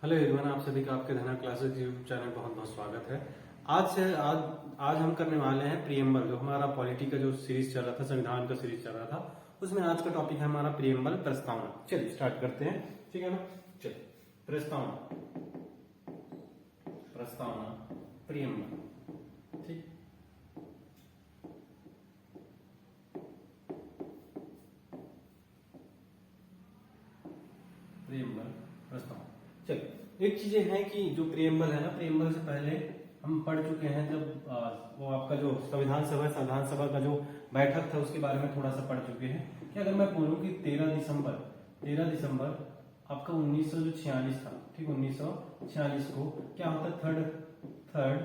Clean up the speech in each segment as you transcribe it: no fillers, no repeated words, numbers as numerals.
Hello everyone, आप सभी का आपके धना क्लासेस यूट्यूब चैनल में बहुत बहुत स्वागत है। आज हम करने वाले हैं प्रियम्बल। जो हमारा पॉलिटी का जो सीरीज चल रहा था, संविधान का सीरीज चल रहा था, उसमें आज का टॉपिक है हमारा प्रियम्बल, प्रस्तावना। चलिए स्टार्ट करते हैं, ठीक है ना। चलिए, प्रस्तावना, प्रस्तावना, प्रियम्बल, ठीक। प्रियम्बल, प्रस्तावना। चलिए, एक चीजें हैं कि जो प्रियम्बल है ना, प्रियम्बल से पहले हम पढ़ चुके हैं। जब वो आपका जो संविधान सभा का जो बैठक था उसके बारे में थोड़ा सा पढ़ चुके हैं कि अगर मैं बोलूं कि 13 दिसंबर आपका 1946 था, ठीक। 1946 को क्या होता है, थर्ड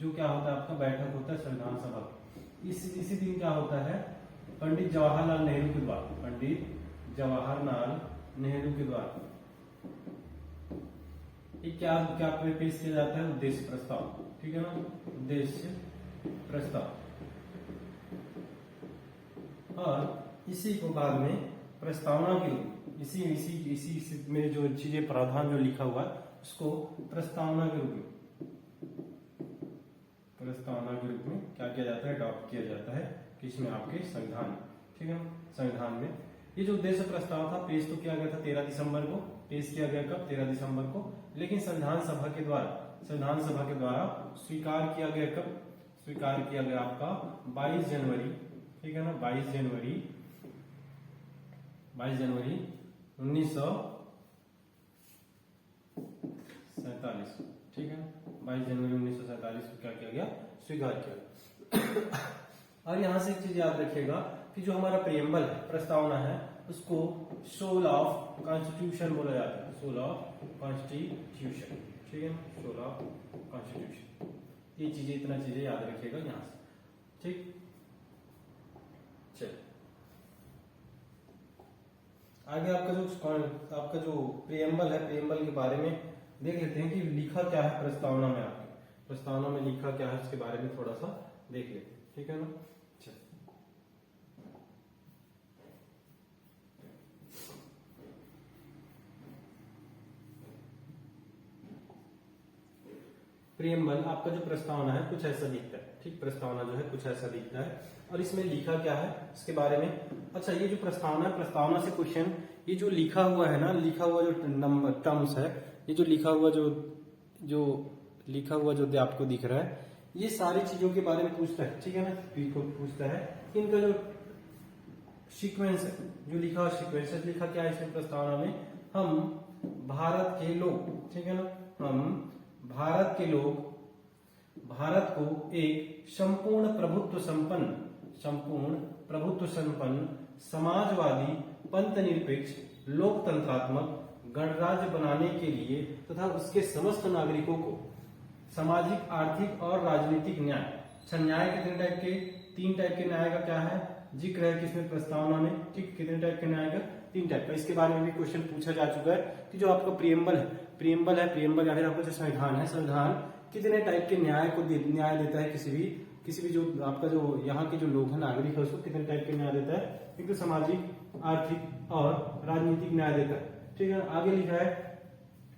जो क्या होता है आपका बैठक होता है संविधान सभा। इसी दिन क्या होता है, पंडित जवाहरलाल नेहरू के द्वारा, पंडित जवाहरलाल नेहरू के द्वारा ये क्या क्या पेश किया जाता है, उद्देश्य प्रस्ताव, ठीक है ना। उद्देश्य प्रस्ताव, और इसी को बाद में प्रस्तावना के रूप, इसी में जो चीजें प्रावधान जो लिखा हुआ है उसको प्रस्तावना के रूप में क्या किया जाता है, अडॉप्ट किया जाता है किसमें, आपके संविधान, ठीक है ना। संविधान में ये जो उद्देश्य प्रस्ताव था पेश तो किया गया था 13 दिसंबर को, पेश किया गया कब, 13 दिसंबर को। लेकिन संविधान सभा के द्वारा स्वीकार किया गया कब, स्वीकार किया गया आपका 22 जनवरी, ठीक है ना। 22 जनवरी 1947, ठीक है। 22 जनवरी 1947 को क्या किया गया, स्वीकार किया गया। और यहां से एक चीज याद रखिएगा कि जो हमारा प्रियम्बल है, प्रस्तावना है, उसको सोल ऑफ कॉन्स्टिट्यूशन बोला जाता है, सोल ऑफ कॉन्स्टिट्यूशन, ठीक है, सोल ऑफ कॉन्स्टिट्यूशन। ये चीजें, इतना चीजें याद रखिएगा यहां से, ठीक। चलिए आगे आपका जो प्रियम्बल है, प्रियम्बल के बारे में देख लेते हैं कि लिखा क्या है प्रस्तावना में। आपके प्रस्तावना में लिखा क्या है उसके बारे में थोड़ा सा देख लेते हैं, ठीक है ना। प्रियम्बल आपका जो प्रस्तावना है कुछ ऐसा दिखता है, ठीक। प्रस्तावना जो है कुछ ऐसा दिखता है, और इसमें लिखा क्या है इसके बारे में। अच्छा, ये जो प्रस्तावना है, प्रस्तावना से क्वेश्चन, ये जो लिखा हुआ है ना, लिखा हुआ जो नंबर टर्म्स है, ये जो लिखा हुआ जो आपको दिख रहा है, ये सारी चीजों के बारे में पूछता है, ठीक है ना। पूछता है इनका जो सीक्वेंस है, जो लिखा हुआ सीक्वेंस है, लिखा क्या है इसमें प्रस्तावना में, हम भारत के लोग, ठीक है ना, हम भारत के लोग भारत को एक संपूर्ण प्रभुत्व संपन्न समाजवादी पंथनिरपेक्ष लोकतंत्रात्मक गणराज्य बनाने के लिए तथा उसके समस्त नागरिकों को सामाजिक, आर्थिक और राजनीतिक न्याय। अच्छा, न्याय कितने टाइप के, 3 टाइप के न्याय का क्या है, जिक्र है किसमें, प्रस्तावना में, ठीक। कितने टाइप के न्याय का, 3 टाइप का। इसके बारे में भी क्वेश्चन पूछा जा चुका है कि जो आपका प्रियम्बल या फिर आपका जो संविधान है, संविधान कितने टाइप के न्याय देता है, किसी भी जो आपका जो यहाँ के जो लोग हैं, नागरिक है, उसको कितने टाइप के न्याय देता है। एक तो सामाजिक, आर्थिक और राजनीतिक न्याय देता है, ठीक है। आगे लिखा है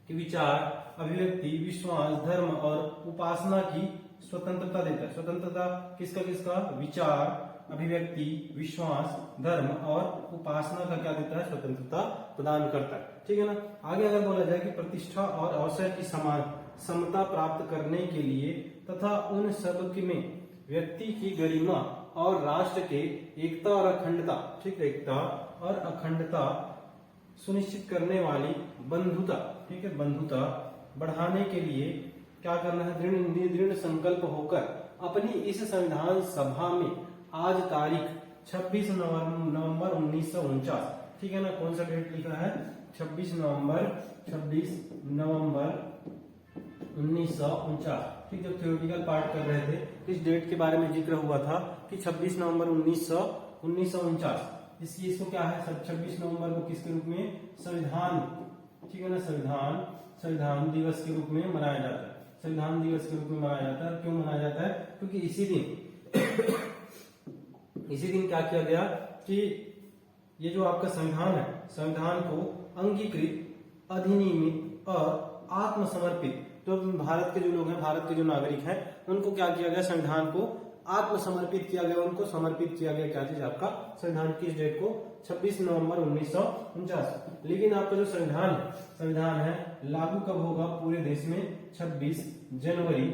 कि विचार, अभिव्यक्ति, विश्वास, धर्म और उपासना की स्वतंत्रता देता है। स्वतंत्रता किसका, विचार, अभिव्यक्ति, विश्वास, धर्म और उपासना का क्या देता है, स्वतंत्रता प्रदान करता है, ठीक है ना। आगे अगर बोला जाए कि प्रतिष्ठा और अवसर की समता प्राप्त करने के लिए तथा उन सब में व्यक्ति की गरिमा और राष्ट्र के एकता और अखंडता, ठीक है, एकता और अखंडता सुनिश्चित करने वाली बंधुता, ठीक है, बंधुता बढ़ाने के लिए क्या करना है, दृढ़ संकल्प होकर अपनी इस संविधान सभा में आज तारीख 26 नवंबर 1949, ठीक है ना। कौन सा डेट लिखा है, 26 नवंबर 1949, ठीक। जब थ्योरेटिकल पार्ट कर रहे थे इस डेट के बारे में जिक्र हुआ था कि 26 नवंबर 1949, इसको क्या है, 26 नवंबर को किसके रूप में, संविधान, ठीक है ना, संविधान दिवस के रूप में मनाया जाता है। संविधान दिवस के रूप में मनाया जाता है। क्यों मनाया जाता है, क्योंकि इसी दिन क्या किया गया कि ये जो आपका संविधान है, संविधान को अंगीकृत, अधिनियमित और आत्मसमर्पित, तो भारत के जो लोग हैं, भारत के जो नागरिक हैं, उनको क्या किया गया, संविधान को आत्मसमर्पित किया गया, उनको समर्पित किया गया क्या चीज, आपका संविधान किस डेट को, 26 नवंबर 1949। लेकिन आपका जो संविधान है लागू कब होगा पूरे देश में, 26 जनवरी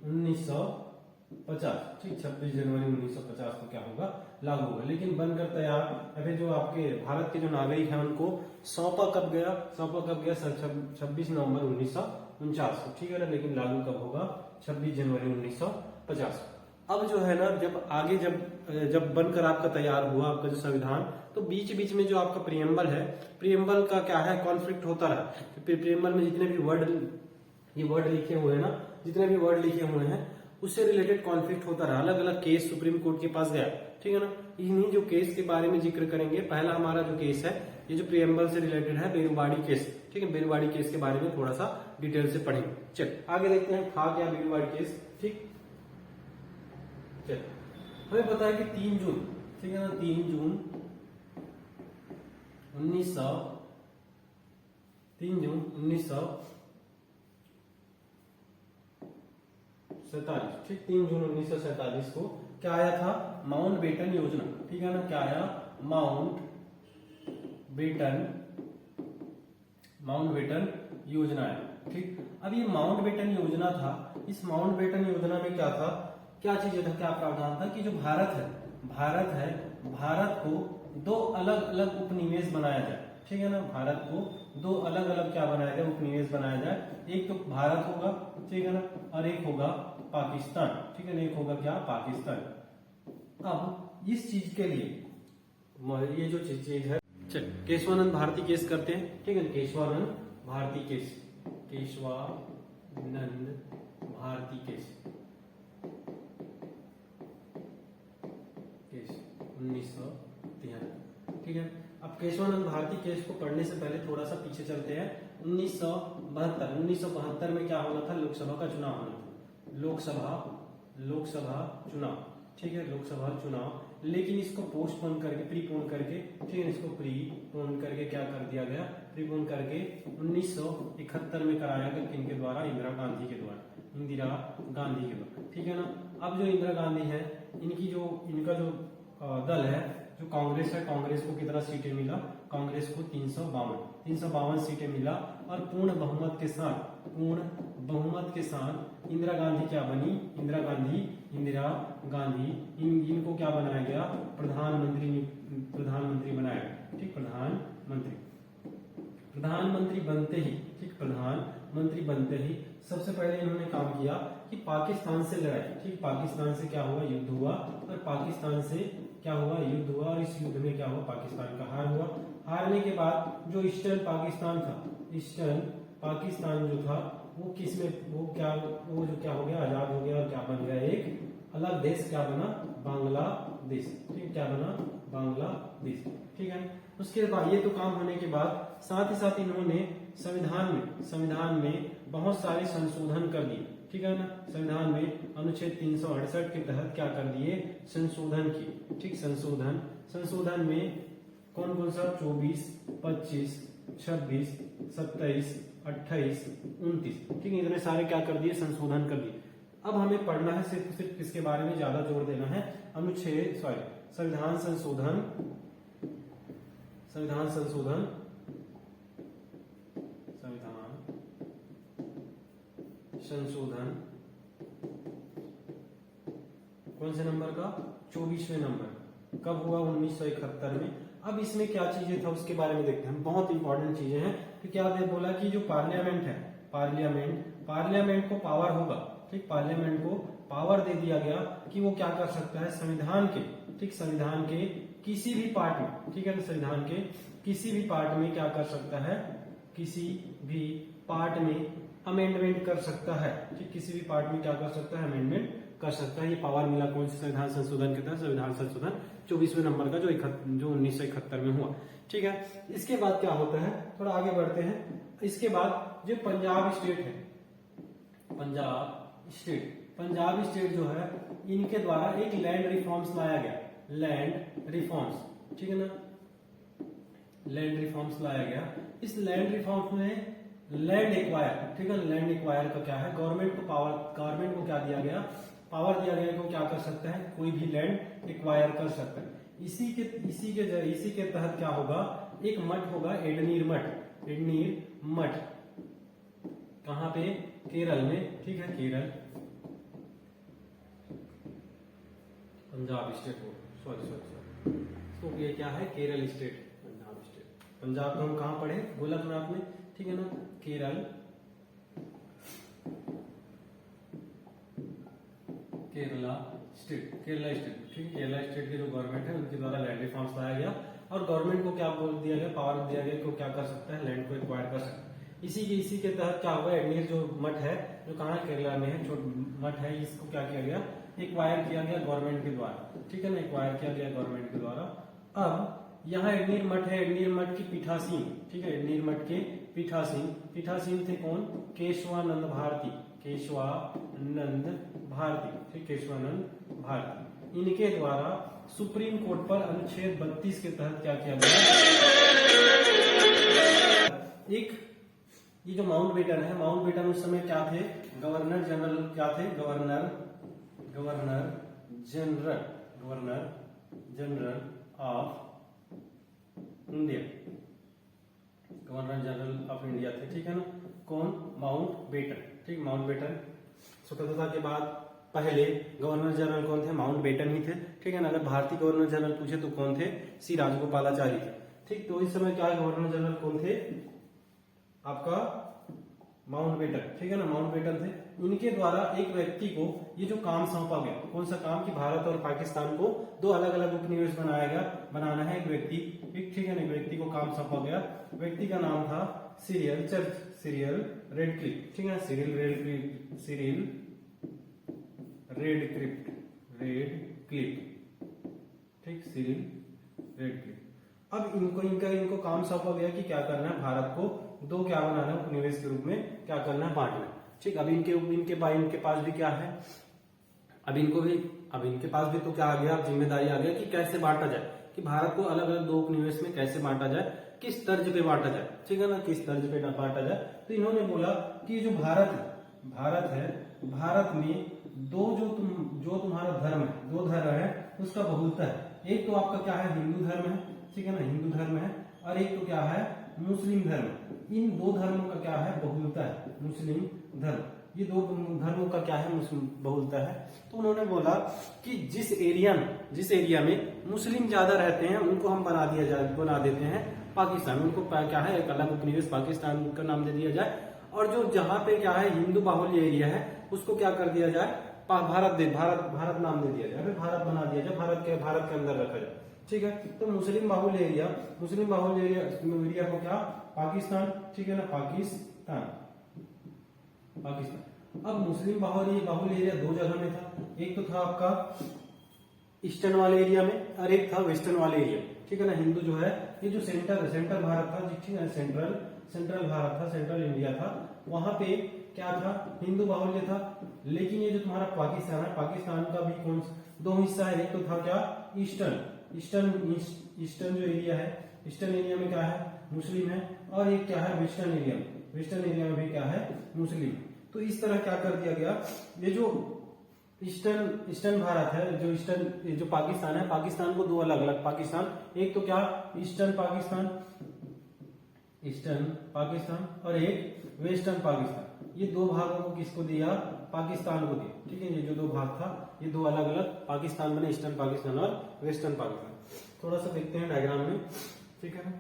1950, ठीक, 26 जनवरी 1950 को क्या होगा, लागू होगा। लेकिन बनकर तैयार या फिर जो आपके भारत के जो नागरिक हैं उनको सौंपा कब गया, 26 नवंबर 1949, ठीक है ना। लेकिन लागू कब होगा, 26 जनवरी 1950। अब जो है ना, जब आगे जब बनकर आपका तैयार हुआ आपका जो संविधान, तो बीच बीच में जो आपका प्रियम्बल है, प्रियम्बल का क्या है, कॉन्फ्लिक्ट होता रहा। प्रियम्बल में जितने भी वर्ड लिखे हुए हैं ना, जितने भी वर्ड लिखे हुए हैं उससे रिलेटेड कॉन्फ्लिक्ट होता रहा, अलग अलग केस सुप्रीम कोर्ट के पास गया, ठीक है ना। इन्हीं जो केस के बारे में जिक्र करेंगे। पहला हमारा जो केस है, ये जो प्रियम्बल से रिलेटेड है, बेरुवाड़ी केस, ठीक है। बेरुवाड़ी केस के बारे में थोड़ा सा डिटेल से पढ़ेंगे। चल आगे देखते हैं था क्या बेरुवाड़ी केस, ठीक। चल हमें पता है कि 3 जून, ठीक है ना, 3 जून 1947, ठीक, 3 जून 1947 को क्या आया था, माउंटबेटन योजना, ठीक है ना। क्या आया, माउंटबेटन योजना है, ठीक। अब ये माउंटबेटन योजना था, इस माउंटबेटन योजना में क्या था, क्या चीज था, क्या प्रावधान था कि जो भारत है, भारत को 2 अलग अलग उपनिवेश बनाया जाए, ठीक है ना। भारत को 2 अलग अलग क्या बनाया जाए, उपनिवेश बनाया जाए। एक तो भारत होगा, ठीक है ना, और एक होगा पाकिस्तान, ठीक है ना, एक होगा क्या, पाकिस्तान। अब इस चीज के लिए ये जो चीज है, चल केशवानंद भारती केस करते हैं, ठीक है, केशवानंद भारती केस 1973, ठीक है। अब केशवानंद भारती केस को पढ़ने से पहले थोड़ा सा पीछे चलते हैं। 1972 में क्या होना था, लोकसभा का चुनाव होना था, लोकसभा चुनाव, ठीक है, लोकसभा चुनाव। लेकिन इसको प्रीपोन करके, ठीक है, इसको प्रीपोन करके क्या कर दिया गया, प्रीपोन करके 1971 में कराया गया, किनके द्वारा, इंदिरा गांधी के द्वारा, ठीक है ना। अब जो इंदिरा गांधी है, इनका जो दल है, जो कांग्रेस है, कांग्रेस को कितना सीटें मिला, कांग्रेस को 352 सीटें मिला। और पूर्ण बहुमत के साथ इंदिरा गांधी क्या बनी, इंदिरा गांधी इनको क्या बनाया गया, प्रधानमंत्री बनाया गया, ठीक, प्रधानमंत्री बनते ही, ठीक, प्रधानमंत्री बनते ही सबसे पहले इन्होंने काम किया कि पाकिस्तान से लड़ाई, ठीक, पाकिस्तान से क्या हुआ, युद्ध हुआ, और पाकिस्तान से क्या हुआ, युद्ध हुआ, और इस युद्ध में क्या हुआ, पाकिस्तान का हार हुआ। हारने के बाद जो ईस्टर्न पाकिस्तान था, ईस्टर्न पाकिस्तान जो था वो वो जो क्या हो गया, आजाद हो गया, और क्या बन गया, एक अलग देश, क्या बना, बांग्लादेश, ठीक, क्या बना, बांग्लादेश, ठीक है। उसके बाद ये तो काम होने के बाद साथ ही साथ इन्होंने संविधान में बहुत सारे संशोधन कर दिए, ठीक है ना। संविधान में अनुच्छेद 368 के तहत क्या कर दिए, संशोधन किए, ठीक, संशोधन में कौन कौन सा, 24, 25, 26, 27, 28, 29, ठीक है, इतने सारे क्या कर दिए, संशोधन कर दिए। अब हमें पढ़ना है सिर्फ किसके बारे में ज्यादा जोर देना है, संविधान संशोधन कौन से नंबर का, 24वें नंबर, कब हुआ, 1971 में। अब इसमें क्या चीजें था उसके बारे में देखते हैं, बहुत इंपॉर्टेंट चीजें हैं। तो क्या बोला कि जो पार्लियामेंट है, पार्लियामेंट को पावर होगा, ठीक, पार्लियामेंट को पावर दे दिया गया कि वो क्या कर सकता है, संविधान के किसी भी पार्ट में, ठीक है, संविधान के किसी भी पार्ट में क्या कर सकता है, किसी भी पार्ट में अमेंडमेंट कर सकता है, ठीक, किसी भी पार्ट में क्या कर सकता है, अमेंडमेंट कर सकता है। ये पावर मिला कौन से संविधान संशोधन के तहत, संविधान संशोधन 24वें नंबर का जो 1971 में हुआ, ठीक है। इसके बाद क्या होता है, थोड़ा आगे बढ़ते हैं। इसके बाद जो पंजाब स्टेट है, पंजाब स्टेट जो है, इनके द्वारा एक लैंड रिफॉर्म्स लाया गया, लैंड रिफॉर्म्स, ठीक है ना, लैंड रिफॉर्म्स लाया गया। इस लैंड रिफॉर्म्स में लैंड एक्वायर, ठीक है, लैंड एक्वायर का क्या है, गवर्नमेंट को क्या दिया गया, पावर दिया गया कि वो क्या कर सकता है, कोई भी लैंड एक्वायर कर सकता है। इसी के तहत क्या होगा, एक मठ होगा, एडनीर मठ, कहां पे, केरल में, ठीक है, केरल, पंजाब स्टेट हो, सॉरी, तो ये क्या है, केरल स्टेट, पंजाब स्टेट, पंजाब को हम कहां पढ़े, गोलकनाथ में, ठीक है ना, केरला स्टेट, ठीक है, केरला स्टेट के जो गवर्नमेंट है उनके द्वारा लैंड रिफॉर्म्स लाया गया और गवर्नमेंट को क्या बोल दिया गया, पावर दिया गया कि वो क्या कर सकता है, लैंड को एक्वायर कर सकता है। इसी के तहत क्या हुआ, एडनीर जो मठ है, जो कहाँ केरला में है, छोटा मठ है, इसको क्या किया गया, एक्वायर किया गया गवर्नमेंट के द्वारा, ठीक है ना, एक्वायर किया गया गवर्नमेंट के द्वारा। अब यहाँ एडनीर मठ है, एडनीर मठ की पीठासीन, ठीक है, एडनीर मठ के पीठासीन थे कौन, केशवानंद भारती, ठीक, केशवानंद भारती। इनके द्वारा सुप्रीम कोर्ट पर अनुच्छेद 32 के तहत क्या किया गया, एक ये जो माउंटबेटन है, माउंटबेटन उस समय क्या थे, गवर्नर जनरल, क्या थे, governor general of India, governor general of India थे, ठीक है ना, कौन, माउंटबेटन, ठीक, माउंटबेटन। स्वतंत्रता के बाद पहले गवर्नर जनरल कौन थे, माउंटबेटन ही थे, ठीक है ना। अगर भारतीय गवर्नर जनरल पूछे तो कौन थे, सी राजगोपालाचारी थे, ठीक। तो इस समय क्या गवर्नर जनरल कौन थे, आपका माउंटबेटन, ठीक है ना, माउंटबेटन थे। इनके द्वारा एक व्यक्ति को ये जो काम सौंपा गया, कौन सा काम, कि भारत और पाकिस्तान को दो अलग अलग उपनिवेश बनाना है, एक व्यक्ति, ठीक है ना, एक व्यक्ति को काम सौंपा गया। व्यक्ति का नाम था सीरियल रेडक्लिफ, ठीक है, सीरियल रेडक्लिफ, ठीक, सीरियल रेडक्लिफ। अब इनको काम सौंपा गया कि क्या करना है, भारत को दो क्या बनाना है, उपनिवेश के रूप में क्या करना है, बांटना है, ठीक। अब इनके पास भी क्या है, अब इनके पास भी तो क्या आ गया, जिम्मेदारी आ गया कि कैसे बांटा जाए, कि भारत को अलग अलग दो उपनिवेश में कैसे बांटा जाए, किस तर्ज पे बांटा जाए, ठीक है ना, किस तर्ज पे बांटा जाए। तो इन्होंने बोला कि जो भारत है, भारत में जो तुम्हारा धर्म है, दो धर्म है, उसका बहुलता है। एक तो आपका क्या है, हिंदू धर्म है, ठीक है ना, हिंदू धर्म है, और एक तो क्या है, मुस्लिम धर्म। इन दो धर्मों का क्या है, बहुलता है, मुस्लिम धर्म, ये दो धर्मों का क्या है, मुस्लिम बहुलता है। तो उन्होंने बोला कि जिस एरिया में मुस्लिम ज्यादा रहते हैं उनको हम बना देते हैं पाकिस्तान, उनको क्या है, एक अलग उपनिवेश पाकिस्तान का नाम दे दिया जाए, और जो जहां पे क्या है हिंदू बाहुल्य एरिया है उसको क्या कर दिया जाए, भारत नाम दे दिया जाए, फिर भारत बना दिया जाए, भारत के अंदर रखा जाए, ठीक है। तो मुस्लिम बाहुल्य एरिया को क्या, पाकिस्तान, ठीक है ना, पाकिस्तान। अब मुस्लिम बाहुल्य एरिया दो जगह में था, एक तो था आपका ईस्टर्न वाले एरिया में और एक था वेस्टर्न वाले एरिया, ठीक है ना। हिंदू जो है, ये जो सेंटर भारत था, ठीक है, सेंट्रल भारत था, सेंट्रल इंडिया था, वहां पे क्या था, हिंदू बाहुल्य था। लेकिन ये जो तुम्हारा पाकिस्तान है, पाकिस्तान का भी कौन दो हिस्सा है, एक तो था क्या, ईस्टर्न जो एरिया है, ईस्टर्न एरिया में क्या है, मुस्लिम है, और एक क्या है, वेस्टर्न एरिया में भी क्या है, मुस्लिम। तो इस तरह क्या कर दिया गया, ये जो ईस्टर्न भारत है, जो पाकिस्तान है, पाकिस्तान को दो अलग अलग पाकिस्तान, एक तो क्या ईस्टर्न पाकिस्तान और एक वेस्टर्न पाकिस्तान, ये दो भागों को किसको दिया, पाकिस्तान को दिया, ठीक है। ये जो दो भाग था, ये दो अलग अलग पाकिस्तान बने, ईस्टर्न पाकिस्तान और वेस्टर्न पाकिस्तान। थोड़ा सा देखते हैं डायग्राम में, ठीक है ना।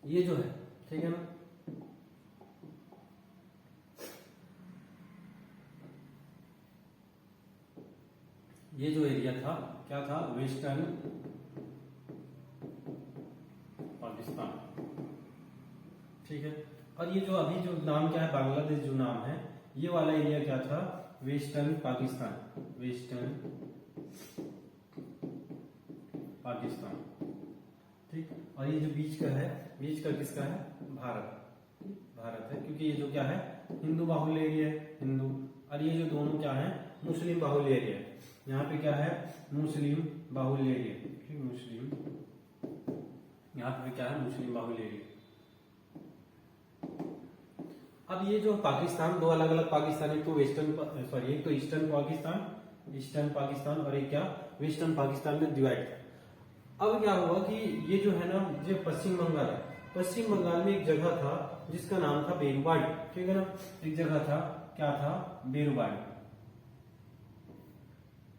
ये जो है, ठीक है ना, ये जो एरिया था क्या था, पाकिस्तान। ठीक है, और ये जो अभी जो नाम क्या है, बांग्लादेश जो नाम है, ये वाला एरिया क्या था, वेस्टर्न पाकिस्तान, वेस्टर्न पाकिस्तान। ठीक, और ये जो बीच का है, बीच का किसका है, भारत, भारत है, क्योंकि ये जो क्या है हिंदू बाहुल्य एरिया है, हिंदू, और ये जो दोनों क्या है मुस्लिम बाहुल्य एरिया है। यहाँ पे क्या है, मुस्लिम बाहुल्य एरिया, ठीक, मुस्लिम, यहाँ पे क्या है, मुस्लिम बाहुल्य एरिया। अब ये जो पाकिस्तान, दो अलग अलग पाकिस्तान, एक तो वेस्टर्न सॉरी एक तो ईस्टर्न पाकिस्तान, ईस्टर्न पाकिस्तान, और एक क्या वेस्टर्न पाकिस्तान में डिवाइड था। अब क्या हुआ कि ये जो है ना, जो पश्चिम बंगाल है, पश्चिम बंगाल में एक जगह था जिसका नाम था बेरुबाड़ी। ठीक है ना, एक जगह था, क्या था, बेरुबाड़ी,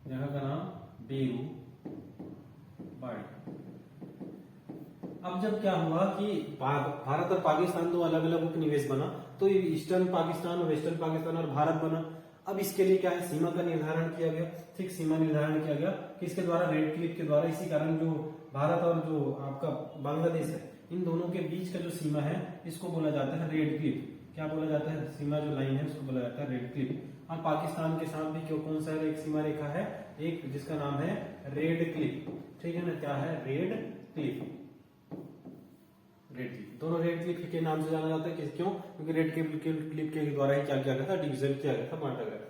जगह का नाम बेरुबाड़ी। अब जब क्या हुआ कि भारत और पाकिस्तान दो अलग अलग उपनिवेश बना, तो ये ईस्टर्न पाकिस्तान, वेस्टर्न पाकिस्तान और भारत बना। अब इसके लिए क्या है, सीमा का निर्धारण किया गया। ठीक, सीमा निर्धारण किया गया किसके द्वारा, रेड क्लिफ के द्वारा। इसी कारण जो भारत और जो आपका बांग्लादेश है, इन दोनों के बीच का जो सीमा है, इसको बोला जाता है रेड क्लिफ। क्या बोला जाता है, सीमा जो लाइन है उसको बोला जाता है रेड क्लिफ। और पाकिस्तान के साथ भी क्यों, कौन सा एक सीमा रेखा है, एक जिसका नाम है रेड क्लिफ। ठीक है ना, क्या है, रेड क्लिफ, रेड क्लिफ, दोनों रेड क्लिफ के नाम से जाना जाता है। क्यों, क्योंकि रेड क्लिफ के द्वारा ही क्या किया गया था, डिवीजन किया गया था, बांटा गया था।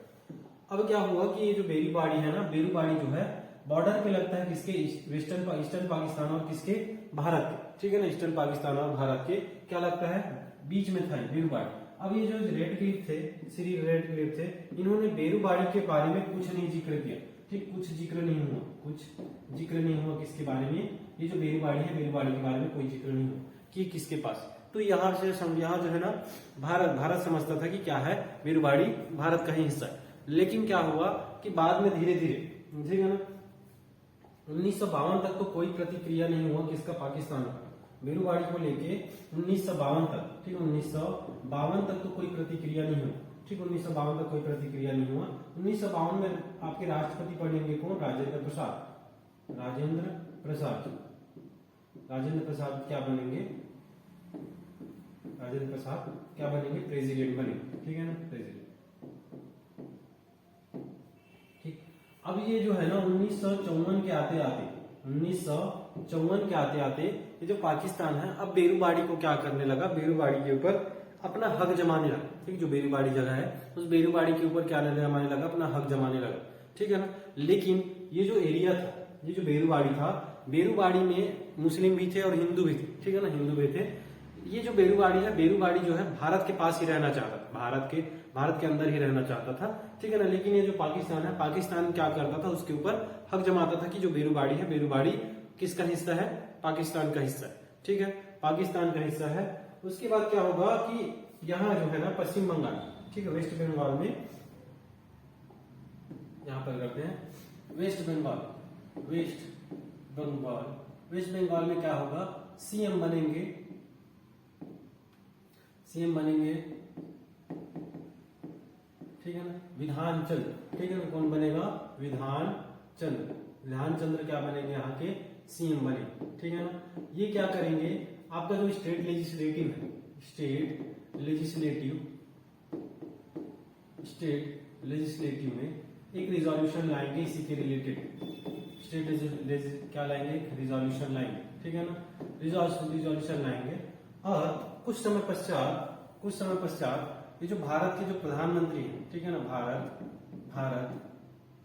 अब क्या हुआ कि ये जो बेरुबाड़ी है ना, बेरुबाड़ी जो है बॉर्डर पे लगता है किसके, ईस्टर्न पाकिस्तान और किसके, भारत के। ठीक है ना, ईस्टर्न पाकिस्तान और भारत के क्या लगता है, बीच में था बेरुबाड़ी। अब ये जो रेड क्लिफ थे, श्री रेड क्लिफ थे, इन्होंने बेरुबाड़ी के बारे में कुछ नहीं जिक्र किया। ठीक, कुछ जिक्र नहीं हुआ, कुछ जिक्र नहीं हुआ किसके बारे में, ये जो बेरुबाड़ी है, बेरुबाड़ी के बारे में कोई जिक्र नहीं हुआ कि किसके पास। तो यहाँ से यहाँ जो है ना, भारत समझता था कि क्या है, बेरुबाड़ी भारत का ही हिस्सा है। लेकिन क्या हुआ कि बाद में धीरे धीरे, ठीक है ना, 1952 तक तो कोई प्रतिक्रिया नहीं हुआ किसका, पाकिस्तान का, बेरुबाड़ी को लेके 1952 तक। ठीक, 1952 तक तो कोई प्रतिक्रिया नहीं हुआ। ठीक, 1952 तक कोई प्रतिक्रिया नहीं हुआ। 1952 में आपके राष्ट्रपति पढ़ेंगे कौन, राजेंद्र प्रसाद, राजेंद्र प्रसाद, राजेंद्र प्रसाद क्या बनेंगे, राजेंद्र प्रसाद क्या बनेंगे, प्रेसिडेंट बनेंगे। ठीक है ना, प्रेसिडेंट। ठीक, अब ये जो है ना 1954 के आते आते, 1954 के आते आते ये जो पाकिस्तान है, अब बेरुबाड़ी को क्या करने लगा, बेरुबाड़ी के ऊपर अपना हक जमाने लगा। ठीक, जो बेरुबाड़ी जगह है, उस बेरुबाड़ी के ऊपर क्या जमाने लगा, अपना हक जमाने लगा। ठीक है ना, लेकिन ये जो एरिया था, ये जो बेरुबाड़ी था, बेरुबाड़ी में मुस्लिम भी थे और हिंदू भी थे। ठीक है ना, हिंदू भी थे। ये जो बेरुबाड़ी है, बेरुबाड़ी जो है भारत के पास ही रहना चाहता था, भारत के अंदर ही रहना चाहता था। ठीक है ना, लेकिन ये जो पाकिस्तान है, पाकिस्तान क्या करता था, उसके ऊपर हक जमाता था कि जो बेरुबाड़ी है, बेरुबाड़ी किसका हिस्सा है, पाकिस्तान का हिस्सा है। ठीक है, पाकिस्तान का हिस्सा है। उसके बाद क्या होगा कि यहाँ जो है ना, पश्चिम बंगाल, ठीक है, वेस्ट बंगाल में, यहां पर करते हैं West Bengal, West Bengal, West Bengal में क्या होगा, सीएम बनेंगे, सीएम बनेंगे। ठीक है ना, विधान चंद्र। ठीक है ना, कौन बनेगा, विधान चंद्र, विधान चंद्र क्या बनेंगे, यहाँ के सीएम बनेंगे। ठीक है ना, ये क्या करेंगे, आपका जो स्टेट लेजिस्लेटिव है, स्टेट लेजिस्लेटिव में एक रिजोल्यूशन लाएंगे इसी के रिलेटेड, स्टेट क्या लाएंगे, एक रिजोल्यूशन लाएंगे। ठीक है ना, रिजोल्यूशन लाएंगे। और कुछ समय पश्चात ये जो भारत के जो प्रधानमंत्री हैं, ठीक है ना, भारत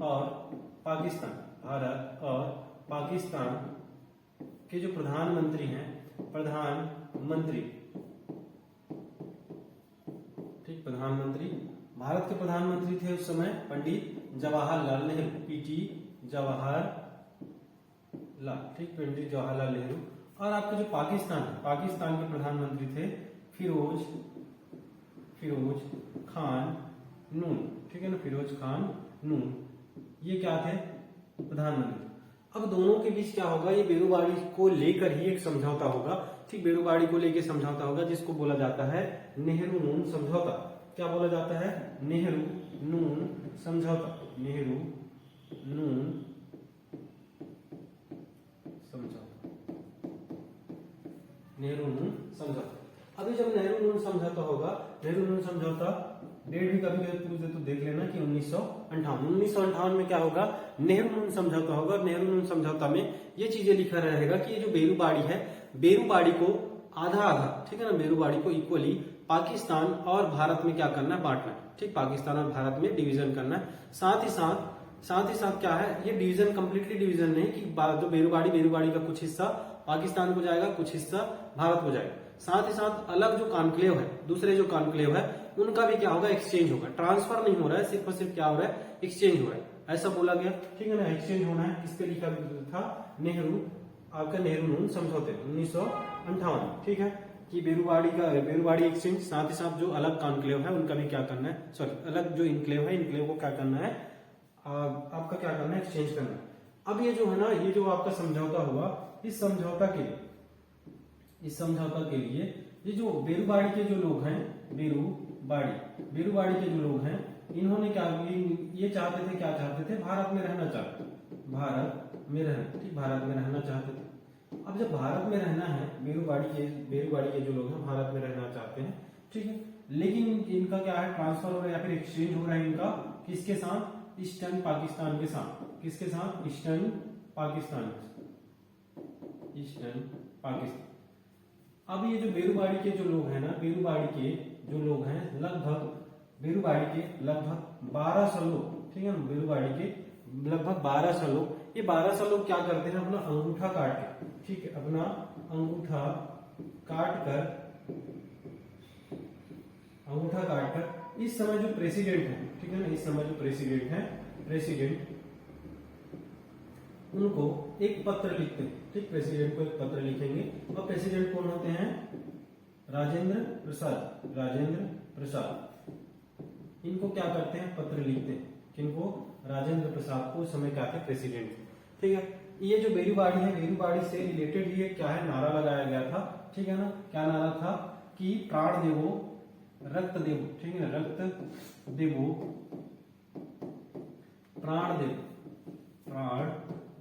और पाकिस्तान के जो प्रधानमंत्री हैं, प्रधानमंत्री, भारत के प्रधानमंत्री थे उस समय पंडित जवाहरलाल नेहरू, पीटी जवाहरलाल, ठीक, पंडित जवाहरलाल नेहरू। और आपका जो पाकिस्तान के प्रधानमंत्री थे फिरोज खान नून। ठीक है ना, फिरोज खान नून, ये क्या थे, प्रधानमंत्री। अब दोनों के बीच क्या होगा, ये बेरुबाड़ी को लेकर ही एक समझौता होगा। ठीक, बेरुबाड़ी को लेकर समझौता होगा जिसको बोला जाता है नेहरू नून समझौता। क्या बोला जाता है, नेहरू नून समझौता, नेहरू नून समझौता, नेहरू नून समझौता। अभी जब नेहरू नून समझौता होगा, नेहरू नून समझौता डेट भी कभी कभी पूछे तो देख लेना कि 1958 में क्या होगा, नेहरू नून समझौता होगा। और नेहरू नून समझौता में ये चीजें लिखा रहेगा कि ये जो बेरूबाड़ी है, बेरूबाड़ी को आधा आधा, ठीक है ना, बेरूबाड़ी को इक्वली पाकिस्तान और भारत में क्या करना है, बांटना है। ठीक, पाकिस्तान और भारत में डिवीजन करना है। साथ ही साथ क्या है, ये डिवीजन कंप्लीटली डिवीजन नहीं कि जो बेरूबाड़ी का कुछ हिस्सा पाकिस्तान को जाएगा, कुछ हिस्सा भारत को जाएगा। साथ ही साथ अलग जो कॉन्क्लेव है, दूसरे जो कॉन्क्लेव है, उनका भी क्या होगा, एक्सचेंज होगा। ट्रांसफर नहीं हो रहा है, सिर्फ और सिर्फ क्या हो रहा है, एक्सचेंज हो रहा है, ऐसा बोला गया। ठीक है ना, एक्सचेंज होना है। इस पे लिखा था नेहरू, आपका नेहरू नून समझौते 1958। ठीक है, कि बेरूबाड़ी एक्सचेंज, साथ ही साथ जो अलग कॉन्क्लेव है उनका भी क्या करना है, सॉरी अलग जो इनक्लेव है, इनक्लेव को क्या करना है, आपका क्या करना है, एक्सचेंज करना है। अब ये जो है ना, ये जो आपका समझौता हुआ, इस समझौता के लिए ये जो बेरूबाड़ी के जो लोग हैं, बेरूबाड़ी के जो लोग हैं, इन्होंने क्या, ये चाहते थे, क्या चाहते थे, भारत में रहना चाहते, भारत में रहना चाहते थे। अब जब भारत में रहना है, बेरूबाड़ी के जो लोग हैं भारत में रहना चाहते हैं, ठीक है, लेकिन इनका क्या है, ट्रांसफर हो रहा है या फिर एक्सचेंज हो रहा है इनका किसके साथ, ईस्टर्न पाकिस्तान के साथ। किसके साथ, ईस्टर्न पाकिस्तान। अब ये जो बेरूबाड़ी के जो लोग हैं ना, बेरूबाड़ी के जो लोग हैं बेरूबाड़ी के लगभग 1200 लोग, ठीक है ना, बेरूबाड़ी के लगभग 1200 लोग, ये 1200 लोग क्या करते हैं, अपना अंगूठा काट के, ठीक है, अपना अंगूठा काट कर इस समय जो प्रेसिडेंट है, ठीक है ना, इस समय जो प्रेसिडेंट उनको एक पत्र लिखते हैं। ठीक, प्रेसिडेंट को एक पत्र लिखेंगे। और प्रेसिडेंट कौन होते हैं, राजेंद्र प्रसाद। इनको क्या करते हैं, पत्र लिखते हैं। किनको, राजेंद्र प्रसाद को उस समय क्या थे, प्रेसिडेंट थे। ठीक है, ये जो बेरूबाड़ी है, बेरूबाड़ी से रिलेटेड ये क्या है, नारा लगाया गया था। ठीक है ना, क्या नारा था कि प्राण देवो रक्त देवो, ठीक है, रक्त देवो प्राण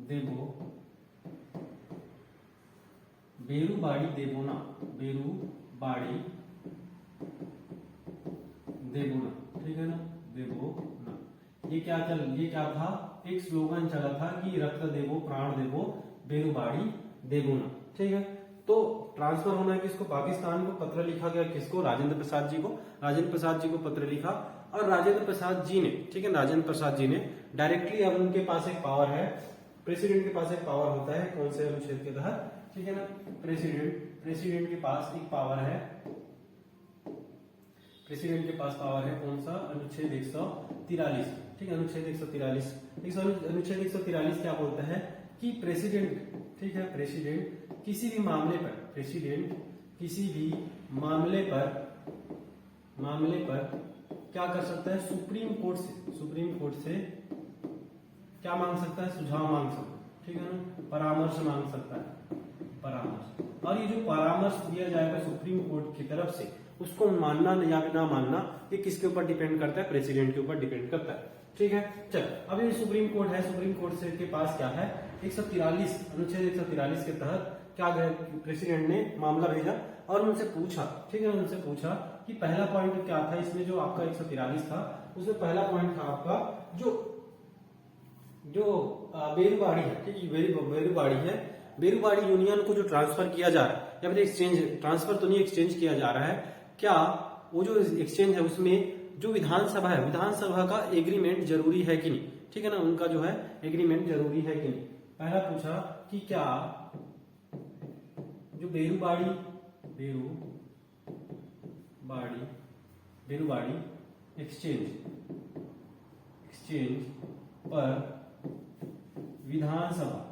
देवो बेरूबाड़ी देवोना, ठीक है ना, देवोना। ये क्या था, एक स्लोगन चला था कि रक्त देवो प्राण देवो बेरूबाड़ी देवोना। ठीक है, तो ट्रांसफर होना है किसको, पाकिस्तान को। पत्र लिखा गया किसको, राजेंद्र प्रसाद जी को पत्र लिखा। और राजेंद्र प्रसाद जी ने, ठीक है, राजेंद्र प्रसाद जी ने डायरेक्टली, अब उनके पास एक पावर है, प्रेसिडेंट के पास एक पावर होता है, कौन से अनुच्छेद के तहत, ठीक है ना, प्रेसिडेंट के पास एक पावर है, कौन सा, अनुच्छेद 143। ठीक है, अनुच्छेद 143। अनुच्छेद 143 क्या बोलता है कि प्रेसिडेंट, ठीक है, प्रेसिडेंट किसी भी मामले पर क्या कर सकता है, सुप्रीम कोर्ट से क्या मांग सकता है, सुझाव मांग सकता है। ठीक है ना, परामर्श मांग सकता है, परामर्श। और ये जो परामर्श दिया जाएगा सुप्रीम कोर्ट की तरफ से, उसको मानना या ना मानना, ये किसके ऊपर डिपेंड करता है, प्रेसिडेंट के ऊपर डिपेंड करता है। ठीक है, चल, अब ये सुप्रीम कोर्ट है, सुप्रीम कोर्ट से के पास क्या है, 143, अनुच्छेद 143 के तहत क्या गया, प्रेसिडेंट ने मामला भेजा और उनसे पूछा, ठीक है, उनसे पूछा कि पहला पॉइंट क्या था इसमें, जो आपका 143 था, उसमें पहला पॉइंट था आपका जो बेरूबाड़ी है, ठीक है, बेरूबाड़ी यूनियन को जो ट्रांसफर किया जा रहा है, या फिर एक्सचेंज, ट्रांसफर तो नहीं, एक्सचेंज किया जा रहा है, क्या वो जो एक्सचेंज है उसमें जो विधानसभा है, विधानसभा का एग्रीमेंट जरूरी है कि नहीं। ठीक है ना, उनका जो है एग्रीमेंट जरूरी है कि नहीं। पहला पूछा कि क्या जो बेरूबाड़ी एक्सचेंज पर विधानसभा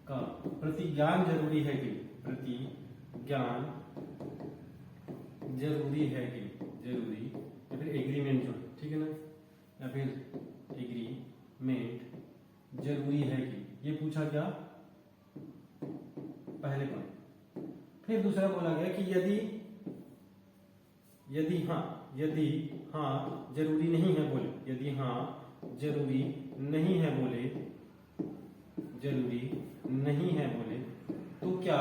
का प्रतिज्ञान जरूरी है कि जरूरी, या फिर एग्रीमेंट जो, ठीक है ना, या फिर एग्रीमेंट जरूरी है कि, ये पूछा क्या, पहले पॉइंट। फिर दूसरा बोला गया कि यदि हाँ जरूरी नहीं है बोले, जरूरी नहीं है बोले तो क्या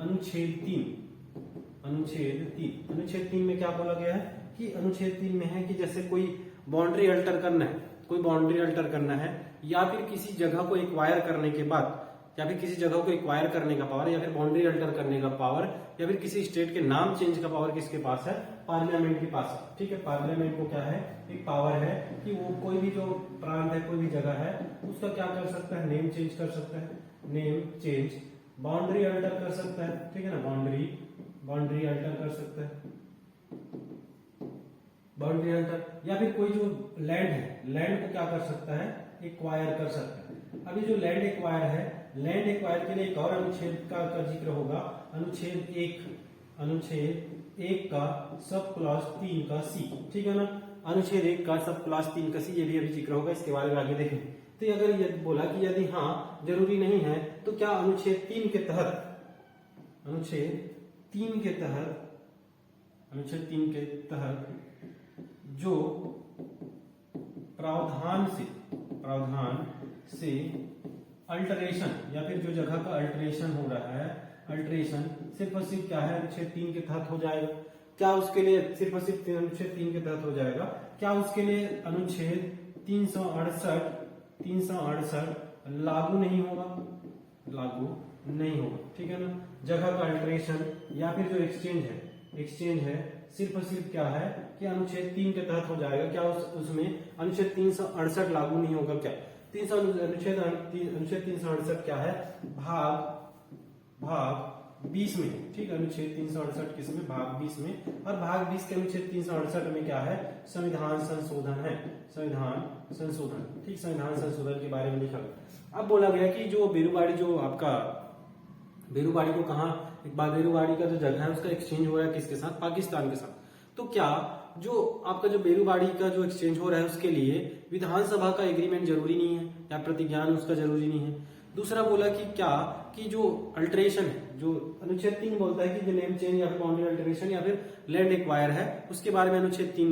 अनुच्छेद 3 में क्या बोला गया है कि अनुच्छेद 3 में है कि जैसे कोई बाउंड्री अल्टर करना है, या फिर किसी जगह को एक्वायर करने के बाद, या फिर किसी जगह को एक्वायर करने का पावर, या फिर बाउंड्री अल्टर करने का पावर, या फिर किसी स्टेट के नाम चेंज का पावर किसके पास है? पार्लियामेंट के पास है। ठीक है, पार्लियामेंट को क्या है? एक पावर है कि वो कोई भी जो प्रांत है, कोई भी जगह है, उसका क्या कर सकता है? नेम चेंज कर सकता है, नेम चेंज, बाउंड्री अल्टर कर सकता है। ठीक है ना, बाउंड्री अल्टर कर सकता है, बाउंड्री अल्टर, या फिर कोई जो लैंड है, लैंड को क्या कर सकता है? एक्वायर कर सकता है। अभी जो लैंड एक्वायर है, लैंड एक्वायर के लिए एक और अनुच्छेद का जिक्र होगा, अनुच्छेद 1 का सब क्लॉज 3 का सी। ठीक है ना, अनुच्छेद 1 का सब क्लॉज 3 का सी, ये भी अभी जिक्र होगा, इसके बारे में आगे देखेंगे। तो अगर ये बोला कि यदि हाँ जरूरी नहीं है तो क्या अनुच्छेद 3 के तहत जो प्रावधान से अल्टरेशन, या फिर जो जगह का अल्टरेशन हो रहा है, अल्टरेशन सिर्फ और सिर्फ क्या है? अनुच्छेद 3 के तहत हो जाएगा। क्या उसके लिए सिर्फ और सिर्फ अनुच्छेद 3 के तहत हो जाएगा? क्या उसके लिए अनुच्छेद 368 लागू नहीं होगा? ठीक है ना, जगह का अल्टरेशन या फिर जो एक्सचेंज है सिर्फ और सिर्फ क्या है कि अनुच्छेद 3 के तहत हो जाएगा। क्या उसमें अनुच्छेद 368 लागू नहीं होगा? क्या अनुच्छेद 368 क्या है? भाग 20 में। ठीक है, अनुच्छेद 368 किसमें? भाग 20 में। और भाग 20 के अनुच्छेद 368 में क्या है? संविधान संशोधन है, संविधान संशोधन के बारे में लिखा गया। अब बोला गया कि जो बेरूबाड़ी, जो आपका बेरूबाड़ी को कहा, एक बार बेरूबाड़ी का जो जगह है उसका एक्सचेंज हो रहा है किसके साथ? पाकिस्तान के साथ। तो क्या जो आपका जो बेरूबाड़ी का जो एक्सचेंज हो रहा है उसके लिए विधानसभा का एग्रीमेंट जरूरी नहीं है, या प्रतिज्ञान उसका जरूरी नहीं है। दूसरा बोला कि क्या कि जो अल्टरेशन है, जो अनुच्छेद 3 बोलता है कि जो नेम चेंज या फिर बाउंड्री अल्टरेशन या फिर लैंड एक्वायर है, उसके बारे में अनुच्छेद 3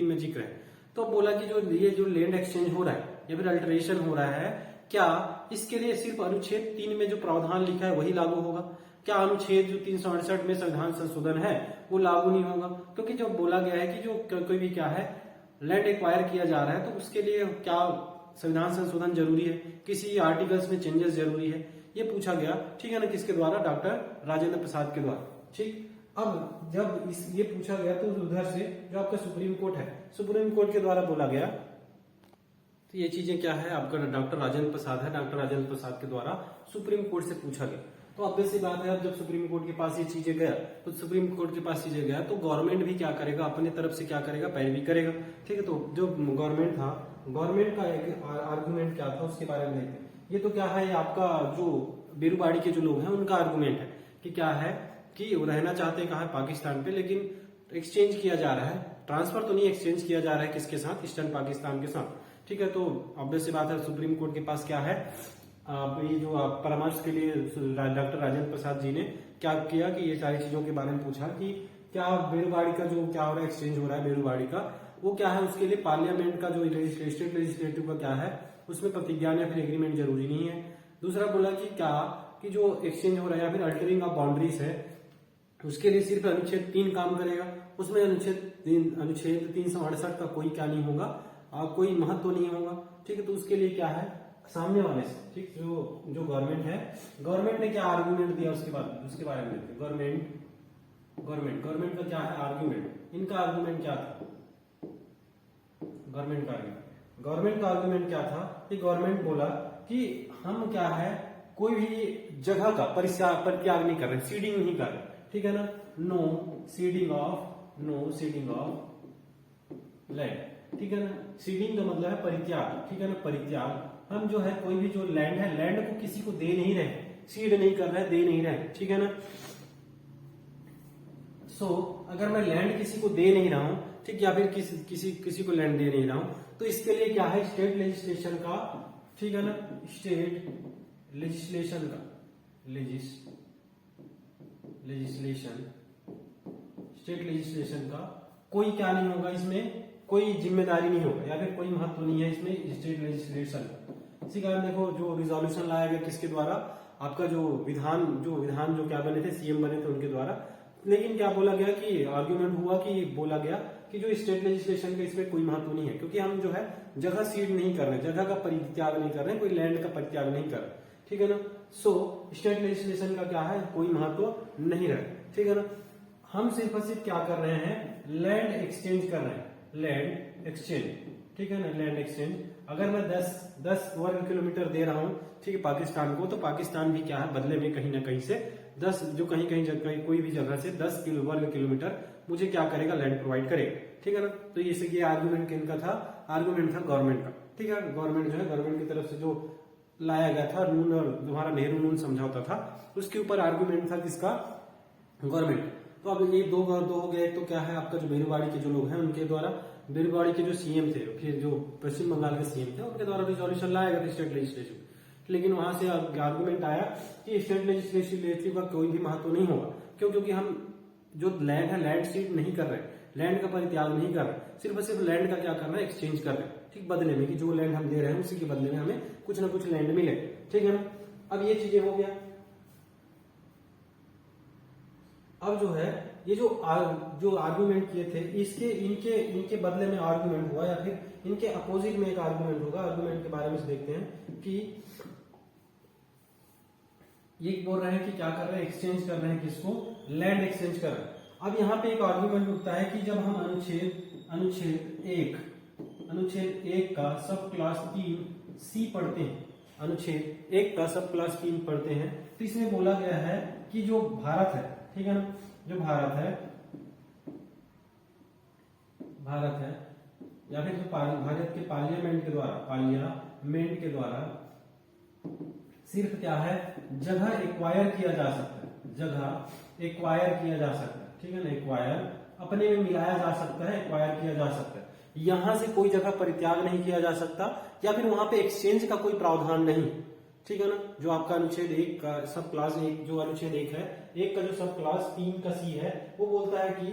में जिक्र है। तो बोला कि ये जो लैंड एक्सचेंज हो रहा है या फिर अल्टरेशन हो रहा है, क्या इसके लिए सिर्फ अनुच्छेद 3 में जो प्रावधान लिखा है वही लागू होगा? क्या अनुच्छेद जो 368 में संविधान संशोधन है वो लागू नहीं होगा? क्योंकि जो बोला गया है कि जो कोई भी क्या है लैंड एक्वायर किया जा रहा है तो उसके लिए क्या संविधान संशोधन जरूरी है? किसी आर्टिकल्स में चेंजेस जरूरी है? ये पूछा गया। ठीक है ना, किसके द्वारा? डॉक्टर राजेंद्र प्रसाद के द्वारा। ठीक, अब जब ये पूछा गया तो उधर से जो आपका सुप्रीम कोर्ट है, सुप्रीम कोर्ट के द्वारा बोला गया, तो ये चीजें क्या है आपका डॉक्टर राजेंद्र प्रसाद है, डॉक्टर राजेंद्र प्रसाद के द्वारा सुप्रीम कोर्ट से पूछा गया। तो ऑब्वियस सी बात है, अब जब सुप्रीम कोर्ट के पास ये चीजें गया तो सुप्रीम कोर्ट के पास चीजें गया तो गवर्नमेंट भी क्या करेगा? अपने तरफ से क्या करेगा? पैरवी करेगा। ठीक है, तो जो गवर्नमेंट था, गवर्नमेंट का एक आर्गुमेंट क्या था उसके बारे में देखते हैं। ये तो क्या है, आपका जो बेरूबाड़ी के जो लोग हैं उनका आर्गुमेंट है कि क्या है कि वो रहना चाहते हैं कहाँ? पाकिस्तान पे, लेकिन एक्सचेंज किया जा रहा है, ट्रांसफर तो नहीं, एक्सचेंज किया जा रहा है किसके साथ? ईस्टर्न पाकिस्तान के साथ। ठीक है, तो ऑब्वियस सी बात है सुप्रीम कोर्ट के पास क्या है, ये जो परामर्श के लिए डॉक्टर राजेंद्र प्रसाद जी ने क्या किया कि ये सारी चीजों के बारे में पूछा कि क्या बेरूबाड़ी का जो क्या हो रहा है, एक्सचेंज हो रहा है बेरूबाड़ी का, वो क्या है? उसके लिए पार्लियामेंट का जो लेजिस्लेटिव का क्या है, उसमें प्रतिज्ञान या फिर एग्रीमेंट जरूरी नहीं है। दूसरा बोला कि क्या कि जो एक्सचेंज हो रहा है या फिर अल्टरिंग ऑफ बाउंड्रीज है, उसके लिए सिर्फ अनुच्छेद 3 काम करेगा, उसमें अनुच्छेद 368 का कोई क्या नहीं होगा, कोई महत्व नहीं होगा। ठीक है, तो उसके लिए क्या है सामने वाले से, ठीक, जो गवर्नमेंट है, गवर्नमेंट ने क्या आर्गुमेंट दिया उसके बारे में देखते हैं। गवर्नमेंट का क्या है आर्गुमेंट, इनका आर्गुमेंट क्या था? गवर्नमेंट का आर्गुमेंट क्या था कि गवर्नमेंट बोला कि हम क्या है कोई भी जगह का परित्याग नहीं कर रहे, सीडिंग नहीं कर रहे। ठीक है ना, नो सीडिंग ऑफ लैंड। ठीक है ना, सीडिंग का मतलब है परित्याग। ठीक है ना, परित्याग, हम जो है कोई भी जो लैंड है, लैंड को किसी को दे नहीं रहे, सीड नहीं कर रहे, दे नहीं रहे। ठीक है ना, अगर मैं लैंड किसी को दे नहीं रहा हूं, ठीक, या फिर किसी को लैंड दे नहीं रहा हूं, तो इसके लिए क्या है स्टेट लेजिस्लेशन का, ठीक है ना, स्टेट लेजिस्लेशन का कोई क्या नहीं होगा, इसमें कोई जिम्मेदारी नहीं होगा या फिर कोई महत्व नहीं है इसमें स्टेट लेजिस्लेशन का। इसी कारण देखो जो रिजोल्यूशन लाया गया किसके द्वारा, आपका जो विधान जो क्या बने थे, सीएम बने थे उनके द्वारा। लेकिन क्या बोला गया कि आर्ग्यूमेंट हुआ कि बोला गया कि जो स्टेट लेजिस्लेशन का इसमें कोई महत्व नहीं है, क्योंकि हम जो है जगह सीड नहीं कर रहे, जगह का परित्याग नहीं कर रहे, कोई लैंड का परित्याग नहीं कर रहे, ठीक है ना। सो स्टेट लेजिस्लेशन का क्या है, कोई महत्व नहीं रहे, ठीक है ना। हम सिर्फ और सिर्फ क्या कर रहे हैं, लैंड एक्सचेंज कर रहे हैं, लैंड एक्सचेंज, ठीक है ना। लैंड एक्सचेंज, अगर मैं 10 वर्ग किलोमीटर दे रहा हूं, ठीक है, पाकिस्तान को, तो पाकिस्तान भी क्या है बदले में कहीं ना कहीं से 10 जो कहीं कोई भी जगह से 10 वर्ग किलोमीटर मुझे क्या करेगा, लैंड प्रोवाइड करेगा, ठीक है ना। तो ये आर्गुमेंट किनका था, आर्गुमेंट था गवर्नमेंट का, ठीक है। गवर्नमेंट जो है, गवर्नमेंट की तरफ से जो लाया गया था नून, और तुम्हारा नेहरू नून समझौता था, उसके ऊपर आर्गुमेंट था किसका, गवर्नमेंट। तो अब ये दो हो गया। एक तो क्या है आपका जो बेरुवाड़ी के जो लोग हैं उनके द्वारा, बेरुवाड़ी के जो सीएम थे, फिर जो पश्चिम बंगाल के सीएम थे, उनके द्वारा रिजोल्यूशन लाया गया था स्टेट लेजिस्लेशन। लेकिन वहां से आर्गुमेंट आया कि स्टेट लेजिस्लेटिव का कोई भी महत्व नहीं होगा, क्योंकि हम जो लैंड है, लैंड सीड नहीं कर रहे, लैंड का परित्याग नहीं कर रहे, सिर्फ और सिर्फ लैंड का क्या कर रहे हैं, एक्सचेंज कर रहे हैं, ठीक, बदले में कि जो लैंड हम दे रहे हैं उसी के बदले में हमें कुछ ना कुछ लैंड मिले, ठीक है ना। अब ये चीजें हो गया। अब जो है ये जो आर्गुमेंट किए थे, इसके इनके बदले में आर्गुमेंट हुआ, या फिर इनके अपोजिट में एक आर्गुमेंट होगा। आर्गुमेंट के बारे में देखते हैं कि ये बोल रहे हैं कि क्या कर रहे हैं, एक्सचेंज कर रहे हैं, किसको, लैंड एक्सचेंज कर रहे हैं। अब यहाँ पे एक आर्गुमेंट उठता है कि जब हम अनुच्छेद एक का सब क्लास 3C पढ़ते हैं, अनुच्छेद 1 का सब क्लास 3 पढ़ते हैं, तो इसमें बोला गया है कि जो भारत है, ठीक है ना, जो भारत है या फिर जो भारत के पार्लियामेंट के द्वारा सिर्फ क्या है, जगह एक्वायर किया जा सकता है, ठीक है ना। एक्वायर अपने में मिलाया जा सकता है, एक्वायर किया जा सकता है, यहां से कोई जगह परित्याग नहीं किया जा सकता, या फिर वहां पे एक्सचेंज का कोई प्रावधान नहीं, ठीक है ना। जो आपका अनुच्छेद 1 का सब क्लास 1, जो अनुच्छेद 1 है, 1 का जो सब क्लास 3 का C है, वो बोलता है कि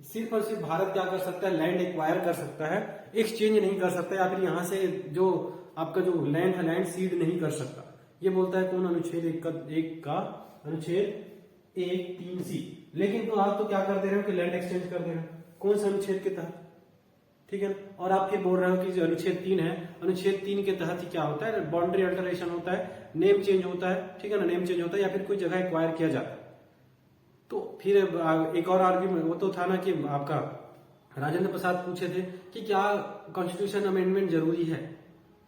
सिर्फ और सिर्फ भारत क्या कर सकता है, लैंड एक्वायर कर सकता है, एक्सचेंज नहीं कर सकता, या फिर यहां से जो आपका जो लैंड है, लैंड सीड नहीं कर सकता। ये बोलता है कौन, अनुच्छेद 1 का अनुच्छेद 1(3)C। लेकिन तो आप तो क्या कर दे रहे हो कि लैंड एक्सचेंज कर दे रहे हो, कौन सा अनुच्छेद के तहत, ठीक है। और आप ये बोल रहे हो कि जो अनुच्छेद 3 है, अनुच्छेद 3 के तहत ही क्या होता है, बाउंड्री अल्टरेशन होता है, नेम चेंज होता है, ठीक है ना, नेम चेंज होता है, या फिर कोई जगह एक्वायर किया जाता है। तो फिर एक और आर्ग्यूमेंट वो तो था ना कि आपका राजेंद्र प्रसाद पूछे थे कि क्या कॉन्स्टिट्यूशन अमेंडमेंट जरूरी है,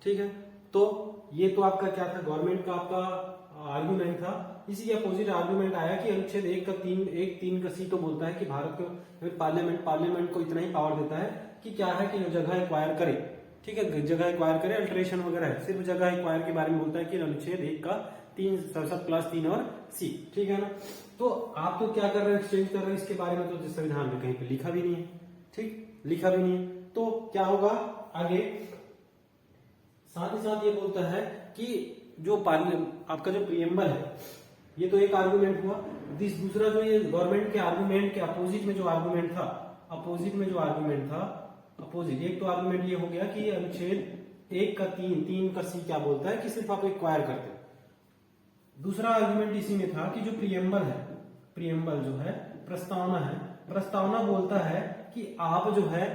ठीक है। तो ये तो आपका क्या था, गवर्नमेंट का आपका आर्ग्यूमेंट था। इसी के अपोजिट आर्ग्यूमेंट आया कि अनुच्छेद 1(3) का C तो बोलता है कि भारत को पार्लियामेंट को इतना ही पावर देता है कि क्या है कि जगह एक्वायर करे, ठीक है, जगह एक्वायर करे, अल्टरेशन वगैरह है, सिर्फ जगह एक्वायर के बारे में बोलता है कि अनुच्छेद 1 का 3 सब क्लास 3 और C, ठीक है ना। तो आप तो क्या कर रहे हैं, एक्सचेंज कर रहे हैं, इसके बारे में तो संविधान में कहीं पे लिखा भी नहीं है, ठीक, लिखा भी नहीं है। तो क्या होगा आगे, साथ ही साथ ये बोलता है कि जो आपका जो प्रीएम्बल है, ये तो एक आर्गुमेंट हुआ। दूसरा जो ये गवर्नमेंट के आर्गुमेंट के अपोजिट में जो आर्गुमेंट था, अपोजिट एक तो आर्गुमेंट ये हो गया कि अनुच्छेद 1 का 3 का C क्या बोलता है कि सिर्फ आप एक्वायर करते हो। दूसरा आर्गुमेंट इसी में था कि जो प्रीएम्बल जो है, प्रस्तावना बोलता है कि आप जो है,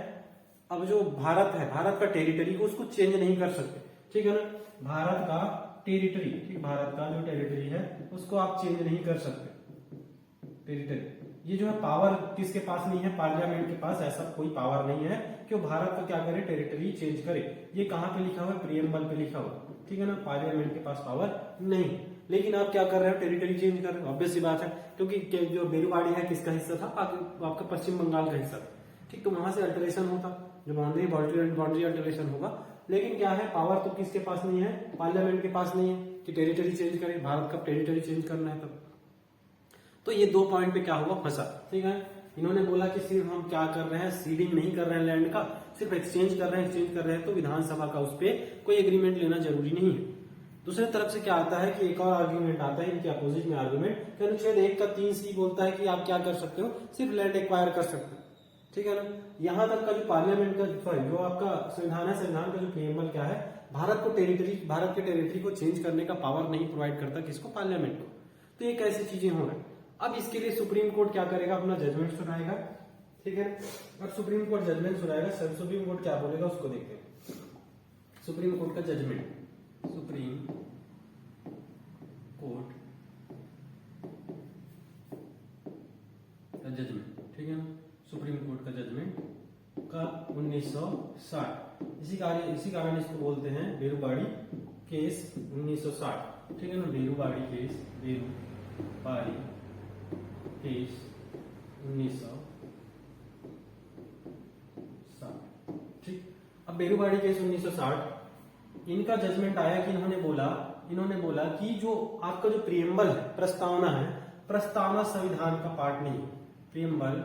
अब जो भारत है, भारत का टेरिटरी को उसको चेंज नहीं कर सकते, ठीक है ना। भारत का टेरिटरी, ठीक, भारत का जो टेरिटरी है उसको आप चेंज नहीं कर सकते, टेरिटरी। ये जो है पावर किसके पास नहीं है, पार्लियामेंट के पास ऐसा कोई पावर नहीं है कि वो भारत का क्या करे, टेरिटरी चेंज करे। ये कहां पे लिखा हुआ है, प्रीएम्बल पे लिखा हुआ, ठीक है ना। पार्लियामेंट के पास पावर नहीं, लेकिन आप क्या कर रहे हो, टेरिटरी चेंज कर रहे हो, ऑब्वियस सी बात है, क्योंकि जो बेरुवाड़ी है किसका हिस्सा था, आपका पश्चिम बंगाल का हिस्सा था, ठीक। तो वहां से अल्टरेशन होता, जो बाउंड्री अल्टरेशन होगा। लेकिन क्या है, पावर तो किसके पास नहीं है, पार्लियामेंट के पास नहीं है कि टेरिटरी चेंज करे, भारत का टेरिटरी चेंज करना है तब। तो ये 2 पॉइंट पे क्या हुआ, फंसा, ठीक है। इन्होंने बोला कि सिर्फ हम क्या कर रहे हैं, सीडिंग नहीं कर रहे हैं लैंड का, सिर्फ एक्सचेंज कर रहे हैं, तो विधानसभा का उस पर कोई एग्रीमेंट लेना जरूरी नहीं है। दूसरी तरफ से क्या आता है कि एक और आर्ग्यूमेंट आता है इनके अपोजिट में आर्ग्यूमेंट कि अनुच्छेद 1 का 3C बोलता है कि आप क्या कर सकते हो, सिर्फ लैंड एक्वायर कर सकते हो, ठीक है ना। यहां तक का जो पार्लियामेंट का जो आपका संविधान है, संविधान का जो प्रीएम्बल क्या है, भारत के टेरिटरी को चेंज करने का पावर नहीं प्रोवाइड करता किसको, पार्लियामेंट को। तो ये कैसी चीजें हो रहा है। अब इसके लिए सुप्रीम कोर्ट क्या करेगा, अपना जजमेंट सुनाएगा, ठीक है। अब सुप्रीम कोर्ट जजमेंट सुनाएगा, सुप्रीम कोर्ट क्या बोलेगा उसको देखते हैं। सुप्रीम कोर्ट का जजमेंट, सुप्रीम कोर्ट का जजमेंट, ठीक है ना, सुप्रीम कोर्ट का जजमेंट का 1960, इसी कारण इसको बोलते हैं बेरुबाड़ी केस 1960, ठीक है ना, बेरुबाड़ी केस 1960, ठीक। अब बेरुबाड़ी केस 1960, इनका जजमेंट आया कि इन्होंने बोला कि जो आपका जो प्रियम्बल है, प्रस्तावना है, प्रस्तावना संविधान का पार्ट नहीं है। Preamble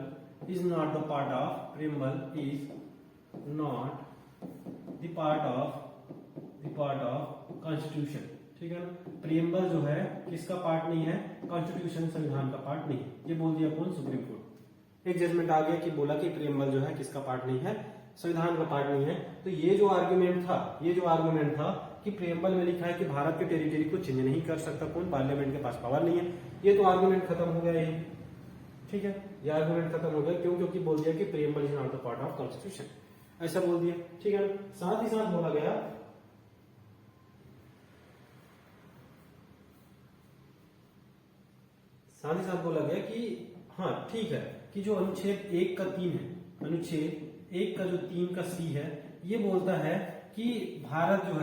is not the part of, preamble is not the part of constitution, ठीक है ना। प्रियम्बल जो है किसका पार्ट नहीं है, कॉन्स्टिट्यूशन संविधान का पार्ट नहीं है। ये बोल दिया कौन, सुप्रीम कोर्ट। एक जजमेंट आ गया कि बोला कि प्रियम्बल जो है किसका पार्ट नहीं है, संविधान का पार्ट नहीं है। तो ये जो आर्गुमेंट था कि प्रियम्बल में लिखा है कि भारत के टेरिटरी को चेंज नहीं कर सकता कौन, पार्लियामेंट के पास पावर नहीं है, ये तो आर्गुमेंट खत्म हो गया यही, ठीक है। ये आर्गुमेंट खत्म हो गया, क्यों, क्योंकि बोल दिया कि preamble is not the part of constitution, ऐसा बोल दिया, ठीक है ना। साथ ही साथ बोला गया कि हाँ ठीक है कि जो अनुच्छेद 1 का 3 है, अनुच्छेद 1 का जो 3 का सी है, ये बोलता है कि भारत जो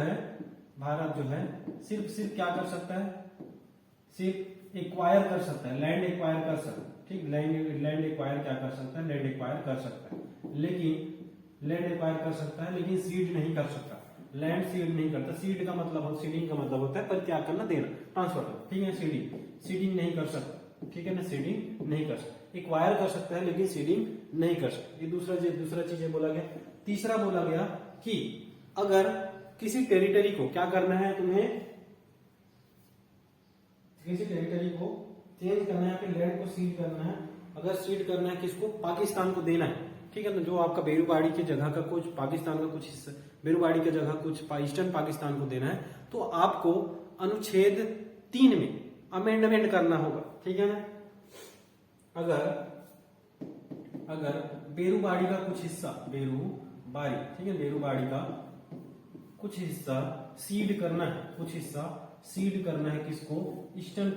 है सिर्फ क्या कर सकता है, सिर्फ एक्वायर कर सकता है, लैंड एक्वायर कर सकता है, ठीक। लैंड एक्वायर क्या कर सकता है, लैंड एक्वायर कर सकता है, लेकिन सीड नहीं कर सकता। लैंड सीड नहीं करता, सीडिंग का मतलब होता है परित्याग करना, देना, ट्रांसफर करना, ठीक है। सीडिंग नहीं कर सकता, ठीक है ना, सीडिंग नहीं कर सकता। एक्वायर कर सकता है लेकिन सीडिंग नहीं कर सकता। ये दूसरा चीज बोला गया। तीसरा बोला गया कि अगर किसी टेरिटरी को क्या करना है, तुम्हें किसी टेरिटरी को चेंज करना है, फिर लैंड को सीड करना है, अगर सीड करना है किसको, पाकिस्तान को देना है, ठीक है ना। जो आपका बेरुबाड़ी की जगह का कुछ पाकिस्तान का कुछ हिस्सा, बेरुबाड़ी की जगह कुछ ईस्टर्न पाकिस्तान को देना है, तो आपको अनुच्छेद 3 में अमेंडमेंट करना होगा, ठीक है ना। अगर बेरुबाड़ी का कुछ हिस्सा, ठीक है, बेरुबाड़ी का कुछ हिस्सा सीड करना है, किसको, ईस्टर्न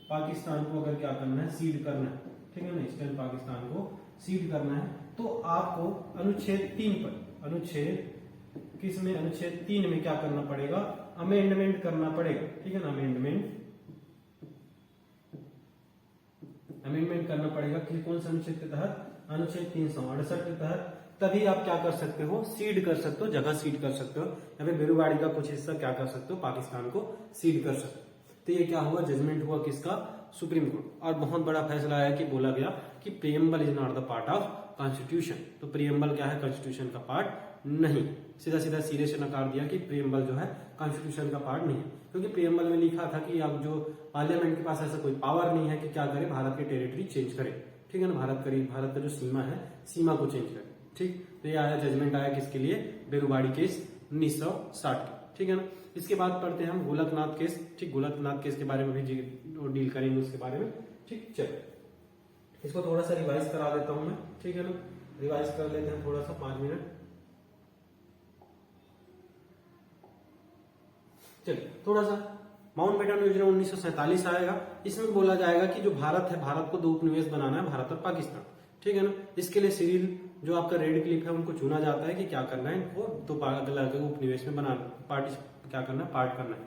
पाकिस्तान को अगर क्या करना है, सीड करना है, ठीक है ना, ईस्टर्न पाकिस्तान को सीड करना है, तो आपको अनुच्छेद 3 में क्या करना पड़ेगा, अमेंडमेंट करना पड़ेगा, ठीक है ना। अमेंडमेंट करना पड़ेगा कि कौन से अनुच्छेद के तहत, अनुच्छेद 368 के तहत। तभी आप क्या कर सकते हो, सीड कर सकते हो, जगह सीड कर सकते हो, या फिर बेरुबाड़ी का कुछ हिस्सा क्या कर सकते हो, पाकिस्तान को सीड कर सकते हो। तो ये क्या हुआ, जजमेंट हुआ किसका, सुप्रीम कोर्ट। और बहुत बड़ा फैसला आया कि बोला गया कि preamble is not the part of constitution. तो प्रियम्बल क्या है, कॉन्स्टिट्यूशन का पार्ट नहीं। सीधा सिरे से नकार दिया कि प्रियम्बल जो है कॉन्स्टिट्यूशन का पार्ट नहीं है, क्योंकि प्रियम्बल में लिखा था कि अब जो पार्लियामेंट के पास ऐसा कोई पावर नहीं है कि क्या करे, भारत की टेरिटरी चेंज करे, ठीक है ना। भारत का जो सीमा है, सीमा को चेंज करे, ठीक। तो ये आया, जजमेंट आया किसके लिए, बेरुबाड़ी केस 1960 के, ठीक है ना। इसके बाद पढ़ते हैं हम गोलकनाथ केस, ठीक। गोलकनाथ केस के बारे में भी डील करेंगे उसके बारे में, ठीक। चलो इसको थोड़ा सा रिवाइज करा देता हूं मैं, ठीक है ना। रिवाइज कर लेते हैं थोड़ा सा, 5 मिनट। चलिए थोड़ा सा माउंटबेटन योजना 1947 आएगा। इसमें बोला जाएगा कि जो भारत है, भारत को 2 उपनिवेश बनाना है, भारत और पाकिस्तान, ठीक है ना। इसके लिए सिरिल जो आपका रेड क्लिफ है उनको चुना जाता है कि क्या करना है, इनको 2 अलग उपनिवेश में बनाना, क्या करना है, पार्ट करना है।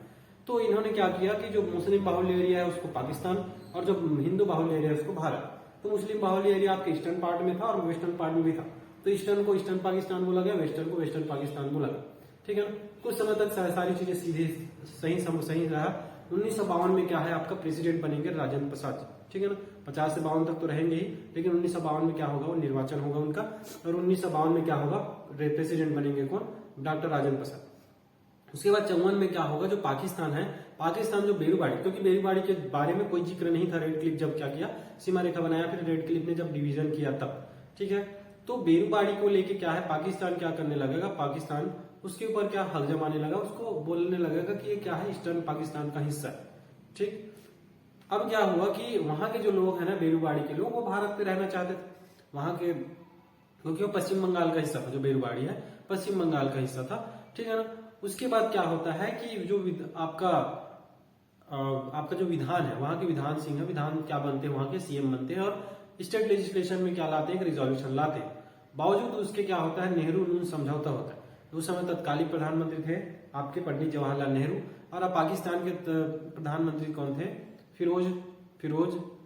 तो इन्होंने क्या किया कि जो मुस्लिम बाहुल्य एरिया है उसको पाकिस्तान, और जो हिंदू बाहुल्य एरिया है उसको भारत। तो मुस्लिम बाहुल्य एरिया आपके ईस्टर्न पार्ट में था और वेस्टर्न पार्ट में भी था। तो ईस्टर्न को ईस्टर्न पाकिस्तान बोला गया, वेस्टर्न को वेस्टर्न पाकिस्तान बोला गया, ठीक है ना। कुछ समय तक सारी चीजें सीधे सही रहा। 1952 में क्या है, आपका प्रेसिडेंट बनेंगे राजेंद्र प्रसाद, ठीक है ना। 50 से 52 तक तो रहेंगे ही, लेकिन 1952 में क्या होगा, वो निर्वाचन होगा उनका, और 1952 में क्या होगा, प्रेसिडेंट बनेंगे कौन, डॉक्टर राजेंद्र प्रसाद। उसके बाद 54 में क्या होगा, जो पाकिस्तान है, पाकिस्तान जो बेरुबाड़ी, क्योंकि बेरुबाड़ी के बारे में कोई जिक्र नहीं था, रेड क्लिफ जब क्या किया, सीमा रेखा बनाया, फिर रेड क्लिफ ने जब डिवीजन किया तब, ठीक है। तो बेरुबाड़ी को लेके क्या है, पाकिस्तान क्या करने लगेगा, पाकिस्तान उसके ऊपर क्या हक जमाने लगा, उसको बोलने लगेगा कि ये क्या है, ईस्टर्न पाकिस्तान का हिस्सा है। ठीक, अब क्या हुआ कि वहां के जो लोग हैं ना, बेरूबाड़ी के लोग, वो भारत पे रहना चाहते थे वहां के, क्योंकि वो पश्चिम बंगाल का हिस्सा था। जो बेरूबाड़ी है पश्चिम बंगाल का हिस्सा था, ठीक है ना। उसके बाद क्या होता है कि जो आपका जो विधान है, वहां के विधान सिंह है, विधान क्या बनते हैं, वहां के सीएम बनते हैं, और स्टेट लेजिस्लेशन में क्या लाते हैं, एक रिजोल्यूशन लाते हैं। बावजूद उसके क्या होता है, नेहरू नून समझौता होता है। उस समय तत्कालीन प्रधानमंत्री थे आपके पंडित जवाहरलाल नेहरू, और अब पाकिस्तान के प्रधानमंत्री कौन थे, फिरोज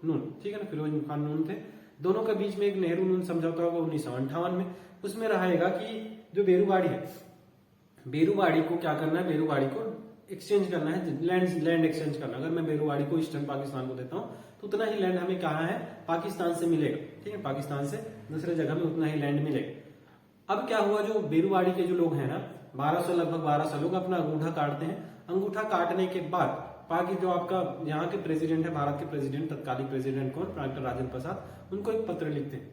नून, ठीक है ना, फिरोज खान नून थे। दोनों के बीच में एक नेहरू नून समझौता होगा 1958 में। उसमें रहेगा कि जो बेरूबाड़ी है, बेरूबाड़ी को क्या करना है, बेरूबाड़ी को एक्सचेंज करना है, लैंड एक्सचेंज करना। अगर मैं बेरूबाड़ी को ईस्टर्न पाकिस्तान को देता हूँ तो उतना ही लैंड हमें कहाँ है, पाकिस्तान से मिलेगा, ठीक है, पाकिस्तान से दूसरे जगह में उतना ही लैंड मिलेगा। अब क्या हुआ, जो बेरूबाड़ी के जो लोग हैं ना, 1200 लगभग 1200 लोग अपना अंगूठा काटते हैं। अंगूठा काटने के बाद बाकी जो आपका यहाँ के प्रेसिडेंट है, भारत के प्रेसिडेंट, तत्कालीन प्रेसिडेंट कौन, डॉक्टर राजेंद्र प्रसाद, उनको एक पत्र लिखते हैं,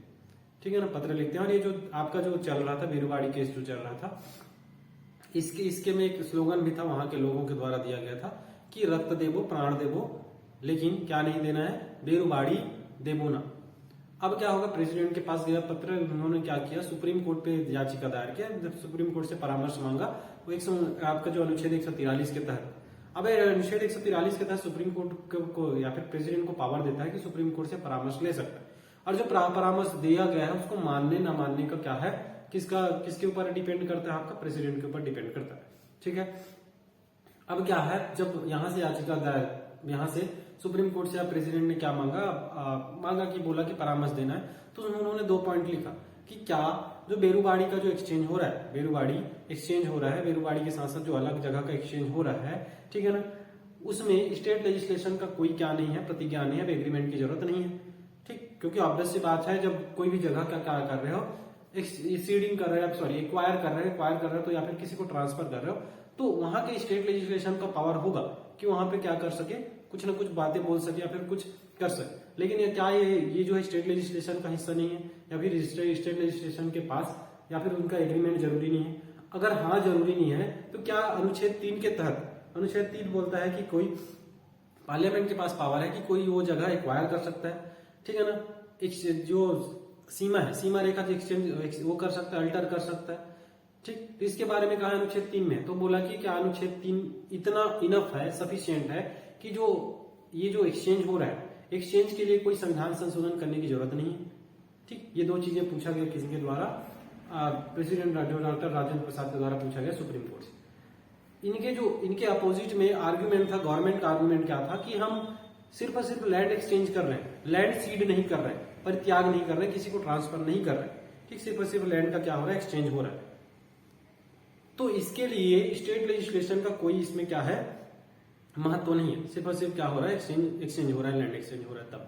ठीक है ना, पत्र लिखते हैं। और ये जो आपका जो चल रहा था, बेरूबाड़ी केस जो चल रहा था, इसके में एक स्लोगन भी था वहां के लोगों के द्वारा दिया गया था कि रक्त देवो प्राण देवो, लेकिन क्या नहीं देना है, बेरूबाड़ी देवो ना। अब क्या होगा, प्रेसिडेंट के पास गया पत्र, उन्होंने क्या किया, सुप्रीम कोर्ट पे याचिका दायर किया। जब सुप्रीम कोर्ट से परामर्श मांगा, वो आपका जो अनुच्छेद 143 के तहत, अब अनुच्छेद 143 के तहत सुप्रीम कोर्ट को या फिर प्रेसिडेंट को पावर देता है कि सुप्रीम कोर्ट से परामर्श ले सकता है। और जो परामर्श दिया गया है उसको मानने ना मानने का क्या है, किसके ऊपर डिपेंड करता है, आपका प्रेसिडेंट के ऊपर डिपेंड करता है, ठीक है। अब क्या है, जब यहां से याचिका दायर, यहां से सुप्रीम कोर्ट से प्रेसिडेंट ने क्या मांगा कि बोला कि परामर्श देना है, तो उन्होंने 2 पॉइंट लिखा कि क्या जो बेरूबाड़ी का जो एक्सचेंज हो रहा है, बेरूबाड़ी एक्सचेंज हो रहा है, बेरूबाड़ी के साथ साथ जो अलग जगह का एक्सचेंज हो रहा है, ठीक है ना, उसमें स्टेट लेजिस्लेशन का कोई क्या नहीं है, प्रतिज्ञा नहीं है, एग्रीमेंट की जरूरत नहीं है, ठीक, क्योंकि ऑब्वियस सी बात है, जब कोई भी जगह का क्या कर रहे हो, सीडिंग कर रहे हो, सॉरी एक्वायर कर रहे हो, तो या फिर किसी को ट्रांसफर कर रहे हो, तो वहां के स्टेट लेजिस्लेशन का पावर होगा कि वहां पे क्या कर सके, कुछ ना कुछ बातें बोल सके या फिर कुछ कर सके। लेकिन ये जो है स्टेट लेजिस्लेशन का हिस्सा नहीं है, या फिर स्टेट लेजिस्लेशन के पास या फिर उनका एग्रीमेंट जरूरी नहीं है। अगर हाँ जरूरी नहीं है तो क्या अनुच्छेद 3 के तहत, अनुच्छेद 3 बोलता है कि कोई पार्लियामेंट के पास पावर है कि कोई वो जगह एक्वायर कर सकता है, ठीक है ना, एक जो सीमा है, सीमा रेखा जो एक्सचेंज वो कर सकता है, अल्टर कर सकता है, ठीक। तो इसके बारे में कहा अनुच्छेद 3 में, तो बोला कि क्या अनुच्छेद 3 इतना इनफ है, सफिशिएंट है कि ये जो एक्सचेंज हो रहा है, एक्सचेंज के लिए कोई संविधान संशोधन करने की जरूरत नहीं है, ठीक। ये 2 चीजें पूछा गया किसके द्वारा, प्रेसिडेंट डॉक्टर राजेंद्र प्रसाद के द्वारा पूछा गया सुप्रीम कोर्ट से। इनके अपोजिट में आर्ग्यूमेंट था, गवर्नमेंट का आर्ग्यूमेंट क्या था कि हम सिर्फ और सिर्फ लैंड एक्सचेंज कर रहे हैं, लैंड सीड नहीं कर रहे हैं, परित्याग नहीं कर रहे हैं, किसी को ट्रांसफर नहीं कर रहे हैं, ठीक, सिर्फ और सिर्फ लैंड का क्या हो रहा है, एक्सचेंज हो रहा है। तो इसके लिए स्टेट लेजिस्लेशन का कोई इसमें क्या है, महत्व नहीं है, सिर्फ और सिर्फ क्या हो रहा है, एक्सचेंज हो रहा है, लैंड एक्सचेंज हो रहा है तब,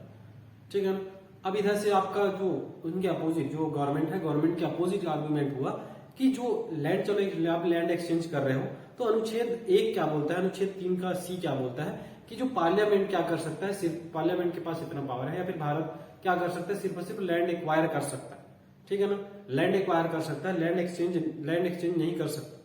ठीक है ना। अब इधर से आपका जो उनके अपोजिट जो गवर्नमेंट है, गवर्नमेंट के अपोजिट आर्गूमेंट हुआ कि जो लैंड, चलो आप लैंड एक्सचेंज कर रहे हो, तो अनुच्छेद 1 क्या बोलता है, अनुच्छेद 3 का सी क्या बोलता है कि जो पार्लियामेंट क्या कर सकता है, सिर्फ पार्लियामेंट के पास इतना पावर है, या फिर भारत क्या कर सकता है, सिर्फ और सिर्फ लैंड एक्वायर कर सकता है, ठीक है ना, लैंड एक्वायर कर सकता है, लैंड एक्सचेंज नहीं कर सकता।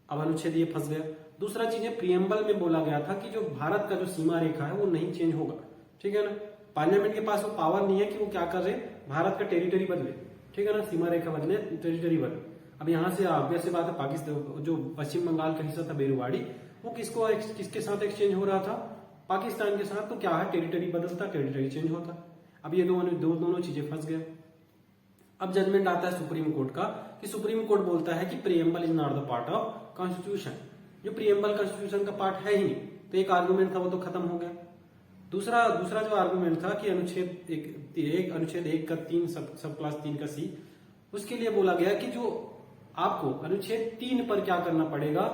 अब अनुच्छेद ये फंस गया। दूसरा चीज है, प्रियम्बल में बोला गया था कि जो भारत का जो सीमा रेखा है वो नहीं चेंज होगा, ठीक है ना, पार्लियामेंट के पास वो पावर नहीं है कि वो क्या कर रहे, भारत का टेरिटरी बदले, ठीक है ना, सीमा रेखा बदले, टेरिटरी बदले। अब यहाँ से ऑब्वियस बात है, पाकिस्तान जो पश्चिम बंगाल का हिस्सा था बेरूबाड़ी, वो किसके साथ एक्सचेंज हो रहा था, पाकिस्तान के साथ। तो क्या है, टेरिटरी बदलता, टेरिटरी चेंज होता। अब ये दोनों चीजें फंस गए। अब जजमेंट आता है सुप्रीम कोर्ट का कि सुप्रीम कोर्ट बोलता है कि preamble is not the part of constitution, जो प्रियम्बल कॉन्स्टिट्यूशन का पार्ट है ही नहीं। तो एक आर्गुमेंट था वो तो खत्म हो गया। दूसरा जो आर्गुमेंट था कि अनुच्छेद 1 का 3 सब क्लास 3 का सी, उसके लिए बोला गया कि जो आपको अनुच्छेद 3 पर क्या करना पड़ेगा,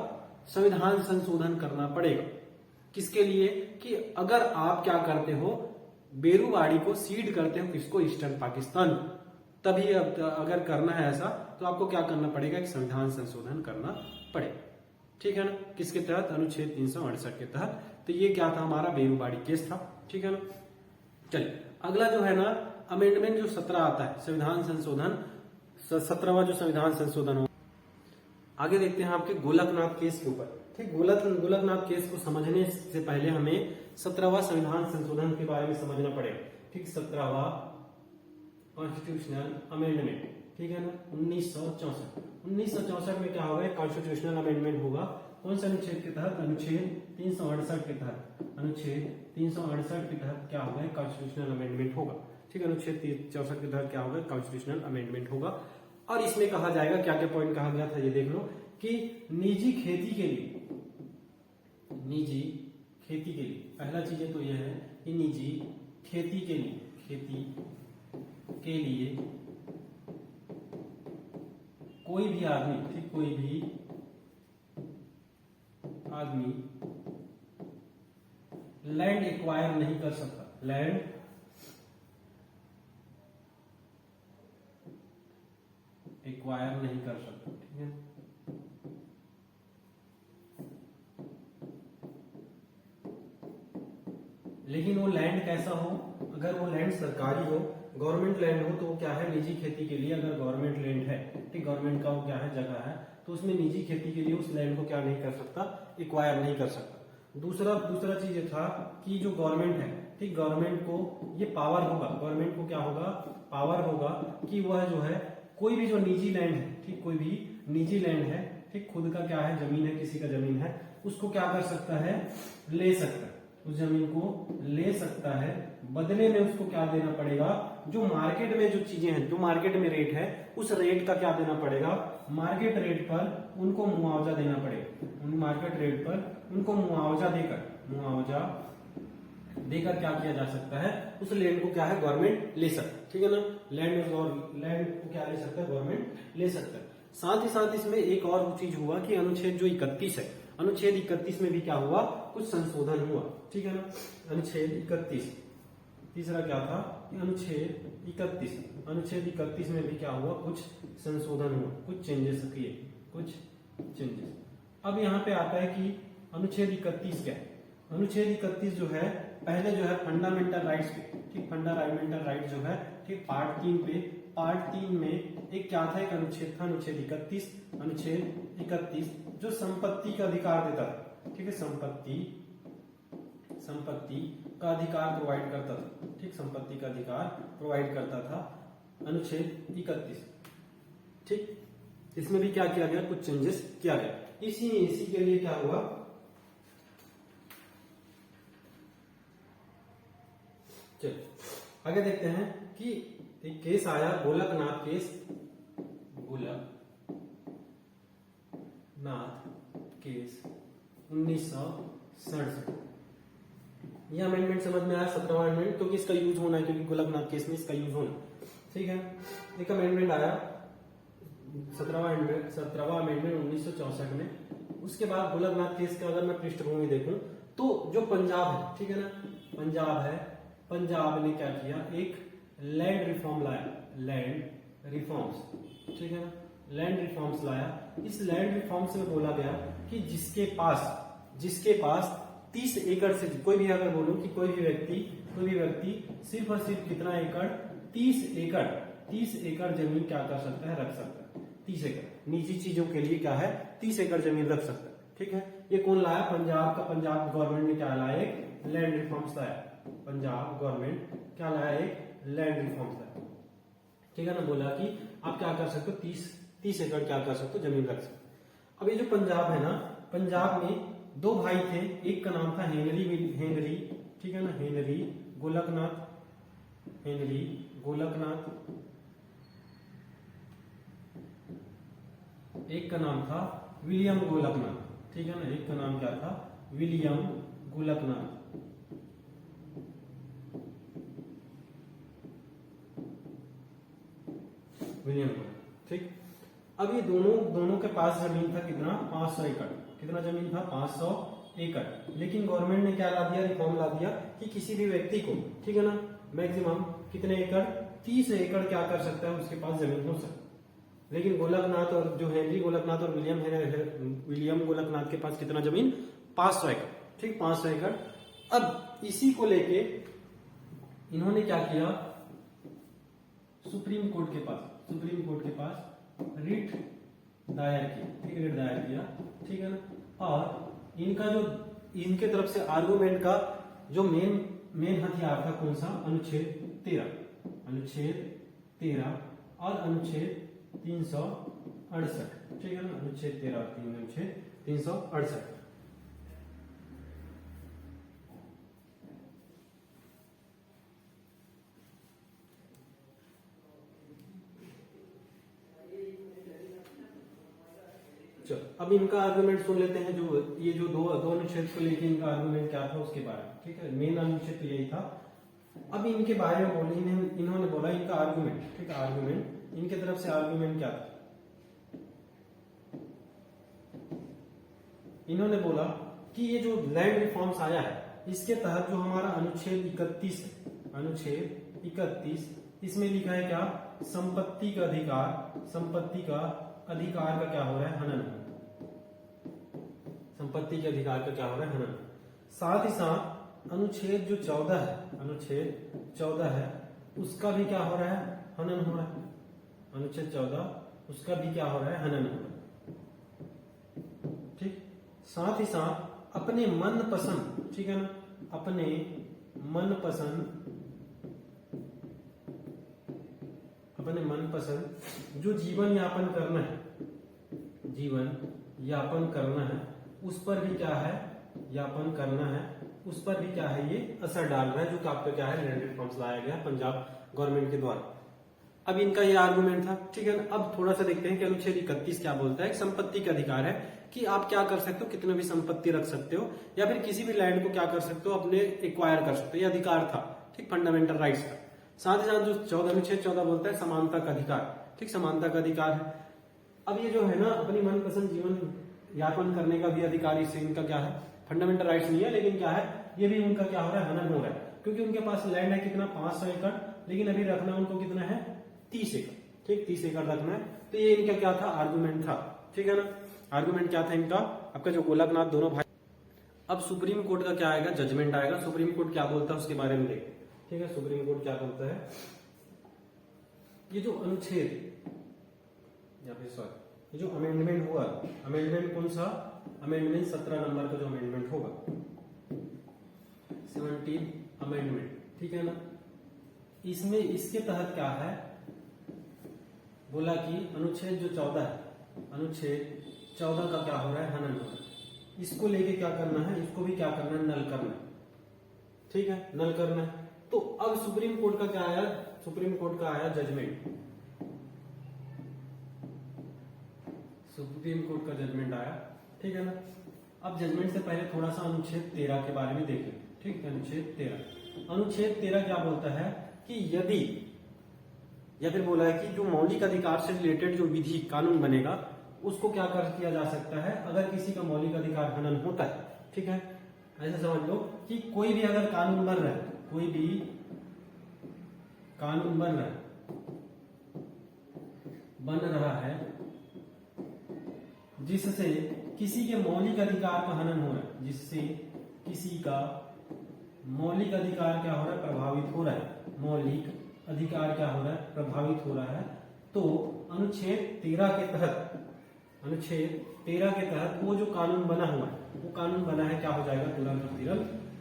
संविधान संशोधन करना पड़ेगा। किसके लिए, कि अगर आप क्या करते हो, बेरूबाड़ी को सीड करते हो, किसको, ईस्टर्न पाकिस्तान, तभी अगर करना है ऐसा तो आपको क्या करना पड़ेगा, एक संविधान संशोधन करना पड़ेगा, ठीक है ना, किसके तहत, अनुच्छेद 368 के तहत। तो ये क्या था, हमारा बेरूबाड़ी केस था, ठीक है ना। चलिए अगला जो है ना, अमेंडमेंट जो 17 आता है, संविधान संशोधन, 17वां जो संविधान संशोधन हो, आगे देखते हैं आपके गोलकनाथ केस के ऊपर। ठीक, गोलकनाथ केस को समझने से पहले हमें 17वां संविधान संशोधन के बारे में समझना पड़ेगा। ठीक, 17वां कॉन्स्टिट्यूशनल अमेंडमेंट, ठीक है ना, 1964 में क्या होगा, कॉन्स्टिट्यूशनल अमेंडमेंट होगा। कौन से अनुच्छेद के तहत, अनुच्छेद 368 के तहत, अनुच्छेद 368 के तहत क्या होगा, कॉन्स्टिट्यूशनल अमेंडमेंट होगा। ठीक है, अनुच्छेद 64 के तहत क्या होगा, कॉन्स्टिट्यूशनल अमेंडमेंट होगा। और इसमें कहा जाएगा, क्या क्या पॉइंट कहा गया था ये देख लो, कि निजी खेती के लिए, निजी खेती के लिए पहला चीजें तो यह है कि निजी खेती के लिए, खेती के लिए कोई भी आदमी, ठीक, कोई भी आदमी लैंड एक्वायर नहीं कर सकता, लैंड एक्वायर नहीं कर सकता। ठीक है, लेकिन वो लैंड कैसा हो, अगर वो लैंड सरकारी हो, गवर्नमेंट लैंड हो, तो वो क्या है, निजी खेती के लिए, अगर गवर्नमेंट लैंड है, ठीक, गवर्नमेंट का वो क्या है, जगह है, तो उसमें निजी खेती के लिए उस लैंड को क्या नहीं कर सकता, एक्वायर नहीं कर सकता। दूसरा चीज ये था कि जो गवर्नमेंट है, ठीक, गवर्नमेंट को ये पावर होगा, गवर्नमेंट को क्या होगा, पावर होगा कि वह जो है कोई भी जो निजी लैंड है, ठीक, कोई भी निजी लैंड है, ठीक, खुद का क्या है, जमीन है, किसी का जमीन है, उसको क्या कर सकता है, ले सकता है, उस जमीन को ले सकता है। बदले में उसको क्या देना पड़ेगा, जो मार्केट में जो चीजें हैं, जो मार्केट में रेट है, उस रेट का क्या देना पड़ेगा, मार्केट रेट पर उनको मुआवजा देना पड़ेगा। उन मार्केट रेट पर उनको मुआवजा देकर क्या किया जा सकता है, उस लैंड को क्या है, गवर्नमेंट ले सकता है। ठीक है ना, लैंड को क्या ले सकता है, गवर्नमेंट ले सकता है। साथ ही साथ इसमें एक और चीज हुआ कि अनुच्छेद जो 31 है, अनुच्छेद 31 में भी क्या हुआ, कुछ संशोधन हुआ। ठीक है ना, अनुच्छेद 31, तीसरा क्या था, अनुच्छेद 31 में भी क्या हुआ, कुछ संशोधन हुआ, कुछ चेंजेस किए, कुछ चेंजेस। अब यहाँ पे आता है कि अनुच्छेद 31 क्या है। अनुच्छेद 31 जो है, पहले जो है फंडामेंटल राइट्स पे, ठीक, फंडामेंटल राइट जो है, ठीक, पार्ट 3 पे, पार्ट 3 में एक क्या था, एक अनुच्छेद था, अनुच्छेद 31 जो संपत्ति का अधिकार देता था। ठीक है, संपत्ति का अधिकार प्रोवाइड करता था। ठीक, संपत्ति का अधिकार प्रोवाइड करता था अनुच्छेद 31। ठीक, इसमें भी क्या किया गया, कुछ चेंजेस किया गया। इसी के लिए क्या हुआ, चलिए आगे देखते हैं कि एक केस आया, गोलकनाथ केस, गोलकनाथ केस 1967। यह अमेंडमेंट समझ में आया, 17वां अमेंडमेंट, क्योंकि इसका यूज होना है, क्योंकि गोलकनाथ केस में इसका यूज होना। ठीक है, एक अमेंडमेंट आया 17वां अमेंडमेंट 1964 में। उसके बाद गोलकनाथ केस का अगर मैं पृष्ठभूमि देखूं तो जो पंजाब है, ठीक है ना, पंजाब ने क्या किया, एक लैंड रिफॉर्म लाया, लैंड रिफॉर्म्स। ठीक है ना, लैंड रिफॉर्म्स लाया। इस लैंड रिफॉर्म्स में बोला गया कि जिसके पास 30 एकड़ से, कोई भी अगर बोलूं कि कोई भी व्यक्ति सिर्फ और सिर्फ कितना एकड़, 30 एकड़ जमीन क्या कर सकता है, रख सकता है। 30 एकड़ निजी चीजों के लिए क्या है, 30 एकड़ जमीन रख सकता है। ठीक है, ये कौन लाया, पंजाब गवर्नमेंट ने क्या लाया, एक लैंड रिफॉर्म्स लाया। पंजाब गवर्नमेंट क्या लाया, एक लैंड रिफॉर्म्स लाया। ठीक है ना, बोला कि आप क्या कर सकते हो, 30 एकड़ क्या कर सकते हो, जमीन रख सकते हो। अब ये जो पंजाब है ना, पंजाब में 2 भाई थे, एक का नाम था हेनरी, ठीक है ना, हेनरी गोलकनाथ, एक का नाम था विलियम गोलकनाथ। ठीक है ना, एक का नाम क्या था, विलियम गोलकनाथ। ठीक, अब ये दोनों के पास जमीन था कितना, 500 एकड़। कितना जमीन था, 500 एकड़। लेकिन गवर्नमेंट ने क्या ला दिया, रिफॉर्म ला दिया कि किसी भी व्यक्ति को, ठीक है ना, मैक्सिमम कितने एकड़, 30 एकड़ क्या कर सकता है, उसके पास जमीन हो सकती। लेकिन गोलकनाथ और जो हेनरी गोलकनाथ और विलियम गोलकनाथ के पास कितना जमीन, 500 एकड़। ठीक, 500 एकड़। अब इसी को लेके इन्होंने क्या किया, सुप्रीम कोर्ट के पास रिट दायर की, ठीक है, रिट दायर किया, ठीक है ना। और इनका जो इनके तरफ से आर्गुमेंट का जो मेन हथियार था कौन सा, अनुच्छेद 13 और अनुच्छेद 368, ठीक है ना, अनुच्छेद 13 और अनुच्छेद 368। अब इनका आर्गुमेंट सुन लेते हैं, जो ये जो दो अनुच्छेद को लेके इनका आर्गुमेंट क्या था उसके बारे में, ठीक है। मेन अनुच्छेद तो यही था। अब इनके बारे में बोले, इन्होंने बोला इनका आर्गुमेंट, ठीक है, आर्गुमेंट इनके तरफ से आर्गुमेंट क्या था। इन्होंने बोला कि ये जो लैंड रिफॉर्म्स आया है इसके तहत जो हमारा अनुच्छेद 31 है, अनुच्छेद 31, इसमें लिखा है क्या, संपत्ति का अधिकार का क्या हो रहा है, हनन। संपत्ति के अधिकार का क्या हो रहा है, हनन। साथ ही साथ अनुच्छेद जो 14 है, अनुच्छेद 14 है, उसका भी क्या हो रहा है, हनन हो रहा है। अनुच्छेद 14 उसका भी क्या हो रहा है, हनन हो रहा है, ठीक। साथ ही साथ अपने मनपसंद, ठीक है ना, अपने मनपसंद जो जीवन यापन करना है उस पर भी क्या है, यापन करना है, उस पर भी क्या है, ये असर डाल रहा है, जो कि आपका क्या है, लैंड रिफॉर्म्स लाया गया पंजाब गवर्नमेंट के द्वारा। अब इनका ये आर्गुमेंट था, ठीक है ना। अब थोड़ा सा देखते हैं कि अनुच्छेद 31 क्या बोलता है। संपत्ति का अधिकार है कि आप क्या कर सकते हो, कितने भी संपत्ति रख सकते हो या फिर किसी भी लैंड को क्या कर सकते हो, अपने एक्वायर कर सकते हो, ये अधिकार था, ठीक, फंडामेंटल राइट्स का। साथ ही साथ जो अनुच्छेद 14 बोलता है समानता का अधिकार, ठीक, समानता का अधिकार है। अब ये जो है ना, अपनी मनपसंद जीवन यापन करने का भी अधिकार इससे इनका क्या है, फंडामेंटल राइट्स नहीं है, लेकिन क्या है, ये भी उनका क्या हो रहा है, हनन हो रहा है, क्योंकि उनके पास लैंड है कितना, 500 एकड़, लेकिन अभी रखना उनको कितना है, 30 एकड़, ठीक, 30 एकड़ रखना है। तो ये इनका क्या था, आर्गुमेंट था, ठीक है ना। आर्गुमेंट क्या था इनका, आपका जो गोलकनाथ दोनों भाई। अब सुप्रीम कोर्ट का क्या आएगा, जजमेंट आएगा। सुप्रीम कोर्ट क्या बोलता है उसके बारे में देखते, ठीक है। सुप्रीम कोर्ट क्या बोलता है, ये जो अनुच्छेद या फिर सॉरी ये जो अमेंडमेंट हुआ, अमेंडमेंट कौन सा, अमेंडमेंट 17 नंबर का जो अमेंडमेंट होगा, 17 अमेंडमेंट, ठीक है ना। इसमें इसके तहत क्या है, बोला कि अनुच्छेद जो 14 है, अनुच्छेद 14 का क्या हो रहा है, हनन हो रहा है। इसको लेके क्या करना है, इसको भी क्या करना है, नल करना है, ठीक है, नल करना है। तो अब सुप्रीम कोर्ट का क्या आया, सुप्रीम कोर्ट का आया जजमेंट, सुप्रीम कोर्ट का जजमेंट आया, ठीक है ना। अब जजमेंट से पहले थोड़ा सा अनुच्छेद 13 के बारे में देखें, ठीक है। अनुच्छेद 13 क्या बोलता है कि यदि, या फिर बोला है कि जो मौलिक अधिकार से रिलेटेड जो विधि कानून बनेगा उसको क्या कर किया जा सकता है, अगर किसी का मौलिक अधिकार हनन होता है, ठीक है। ऐसा समझ लो कि कोई भी अगर कानून बन रहा है, कोई भी कानून बन रहा है जिससे किसी के मौलिक अधिकार का हनन हो रहा है, जिससे किसी का मौलिक अधिकार क्या हो रहा है, प्रभावित हो रहा है, मौलिक अधिकार क्या हो रहा है, प्रभावित हो रहा है, तो अनुच्छेद 13 के तहत, अनुच्छेद 13 के तहत वो जो कानून बना हुआ है, वो कानून बना है क्या हो जाएगा, तुरंत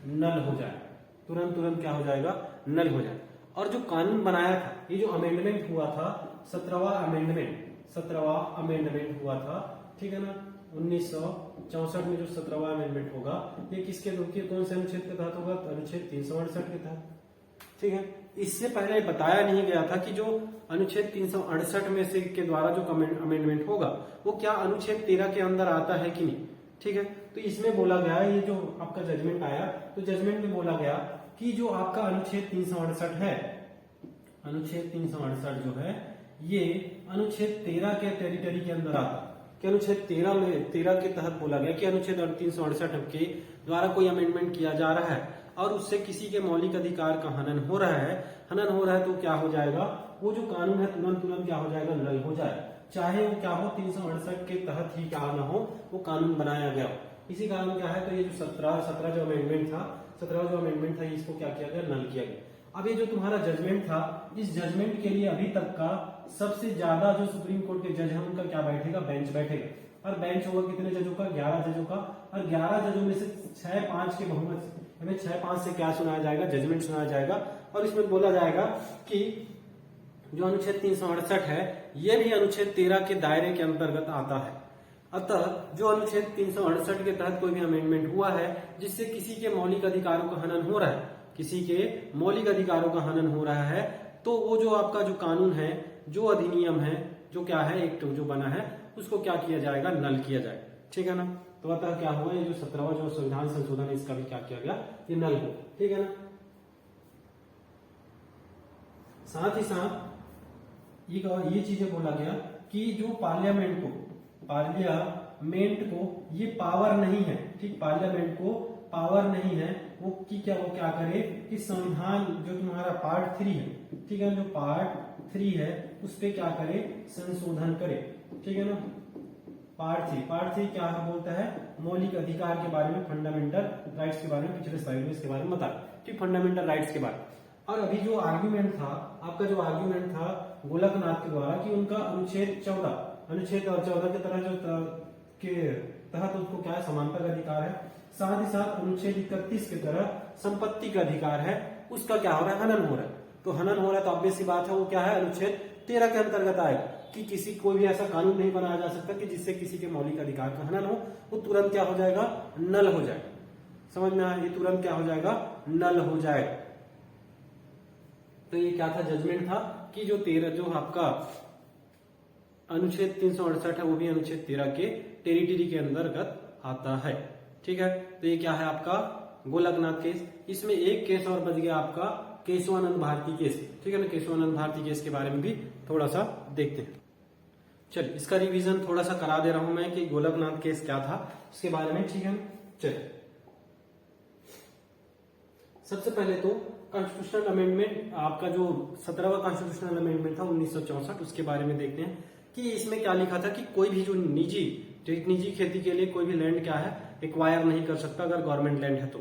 नल हो जाएगा, तुरंत क्या हो जाएगा, नल हो जाएगा। और जो कानून बनाया था, ये जो अमेंडमेंट हुआ था, 17वां अमेंडमेंट हुआ था, ठीक है ना, 1964 में जो 17वां अमेंडमेंट होगा, ये किसके कौन से अनुच्छेद के तहत होगा, तो अनुच्छेद 368 के तहत, ठीक है। इससे पहले बताया नहीं गया था कि जो अनुच्छेद 368 में से के द्वारा जो अमेंडमेंट होगा वो क्या अनुच्छेद 13 के अंदर आता है कि नहीं, ठीक है। तो इसमें बोला गया, ये जो आपका जजमेंट आया, तो जजमेंट में बोला गया कि जो आपका अनुच्छेद 368 है, अनुच्छेद 368 जो है ये अनुच्छेद 13 के टेरिटरी के अंदर आता है, कि अनुच्छेद 13 के तहत बोला गया कि अनुच्छेद 368 के द्वारा कोई अमेंडमेंट किया जा रहा है और उससे किसी के मौलिक अधिकार का हनन हो रहा है, तो क्या हो जाएगा, वो जो कानून है तुरंत क्या हो जाएगा, नल हो जाएगा, चाहे वो क्या हो, 368 के तहत ही क्या ना हो, वो कानून बनाया गया हो। इसी कारण क्या है, तो ये जो 17 जो अमेंडमेंट था, 17 जो अमेंडमेंट था, इसको क्या किया गया, नल किया गया। अब ये जो तुम्हारा जजमेंट था, इस जजमेंट के लिए अभी तक का सबसे ज्यादा जो सुप्रीम कोर्ट के जज हैं उनका क्या बैठेगा, बेंच बैठेगा। और बेंच होगा कितने जजों का, 11 जजों का। और 11 जजों में से 6-5 के बहुमत से, हमें 6-5 से क्या सुनाया जाएगा, जजमेंट सुनाया जाएगा। और इसमें बोला जाएगा कि जो अनुच्छेद 368 है ये भी अनुच्छेद 13 के दायरे के अंतर्गत आता है। अतः जो अनुच्छेद 368 के तहत कोई भी अमेंडमेंट हुआ है जिससे किसी के मौलिक अधिकारों का हनन हो रहा है, किसी के मौलिक अधिकारों का हनन हो रहा है, तो वो जो आपका जो कानून है, जो अधिनियम है, जो क्या है, एक जो बना है, उसको क्या किया जाएगा, नल किया जाएगा। ठीक है ना। तो अतः क्या हुआ, ये जो 17वां जो संविधान संशोधन है इसका भी क्या किया गया, ये नल हो। ठीक है ना। साथ ही साथ ये चीजें बोला गया कि जो पार्लियामेंट को ये पावर नहीं है, ठीक, पार्लियामेंट को पावर नहीं है वो क्या करे कि संविधान जो तुम्हारा पार्ट 3 है, ठीक है, जो पार्ट 3 है उस पे क्या करे, संशोधन करे। ठीक है ना। पार्ट 3 क्या बोलता है, मौलिक अधिकार के बारे में, फंडामेंटल राइट्स के बारे में, पिछले स्लाइड में इसके बारे में बता, ठीक, फंडामेंटल राइट्स के बारे में। और अभी जो आर्ग्यूमेंट था आपका, जो आर्ग्यूमेंट था गोलकनाथ के द्वारा कि उनका अनुच्छेद 14 के तरह जो के तहत उसको क्या है, समानता का अधिकार है। साथ ही साथ अनुच्छेद 31 की तरह संपत्ति का अधिकार है, उसका क्या हो रहा है, हनन हो रहा है। तो हनन हो रहा है तो ऑब्वियस सी बात है वो क्या है, अनुच्छेद 13 के अंतर्गत आएगा कि किसी कोई भी ऐसा कानून नहीं बनाया जा सकता कि जिससे किसी के मौलिक अधिकार का हनन हो, वो तुरंत क्या हो जाएगा, नल हो जाएगा। समझ में आया, ये तुरंत क्या हो जाएगा, नल हो जाएगा। तो ये क्या था, जजमेंट था कि जो 13 जो आपका अनुच्छेद 368 है वो भी अनुच्छेद 13 के टेरिटरी के अंतर्गत आता है। ठीक है। तो ये क्या है आपका गोलकनाथ केस। इसमें एक केस और बच गया आपका केशवानंद भारती केस। ठीक है ना। केशवानंद भारती केस के बारे में भी थोड़ा सा देखते हैं। चलिए इसका रिवीजन थोड़ा सा करा दे रहा हूं मैं कि गोलकनाथ केस क्या था इसके बारे में। ठीक है। चलिए सबसे पहले तो कॉन्स्टिट्यूशनल अमेंडमेंट, आपका जो 17वां कॉन्स्टिट्यूशनल अमेंडमेंट था 1964, उसके बारे में देखते हैं कि इसमें क्या लिखा था कि कोई भी जो निजी खेती के लिए कोई भी लैंड क्या है, एक्वायर नहीं कर सकता अगर गवर्नमेंट लैंड है तो।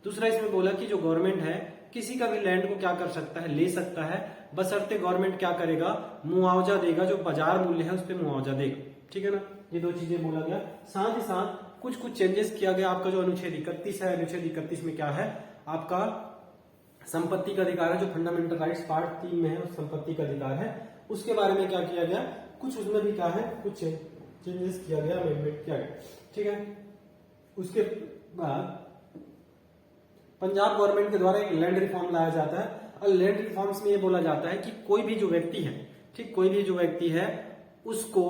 दूसरा इसमें बोला कि जो गवर्नमेंट है किसी का भी लैंड को क्या कर सकता है, ले सकता है, बशर्ते गवर्नमेंट क्या करेगा, मुआवजा देगा, जो बाजार मूल्य है उस पर मुआवजा देगा। ठीक है ना। ये दो चीजें बोला गया। साथ ही साथ कुछ चेंजेस किया गया। आपका जो अनुच्छेद 31 है, अनुच्छेद 31 में क्या है, आपका संपत्ति का अधिकार है, जो फंडामेंटल राइट्स पार्ट 3 में है, उस संपत्ति का अधिकार है, उसके बारे में क्या किया गया, कुछ उसमें भी क्या है, कुछ चेंजेस किया गया, अमेंडमेंट किया गया। ठीक है। उसके बाद पंजाब गवर्नमेंट के द्वारा एक लैंड रिफॉर्म लाया जाता है और लैंड रिफॉर्म्स में ये बोला जाता है कि कोई भी जो व्यक्ति है, ठीक, कोई भी जो व्यक्ति है उसको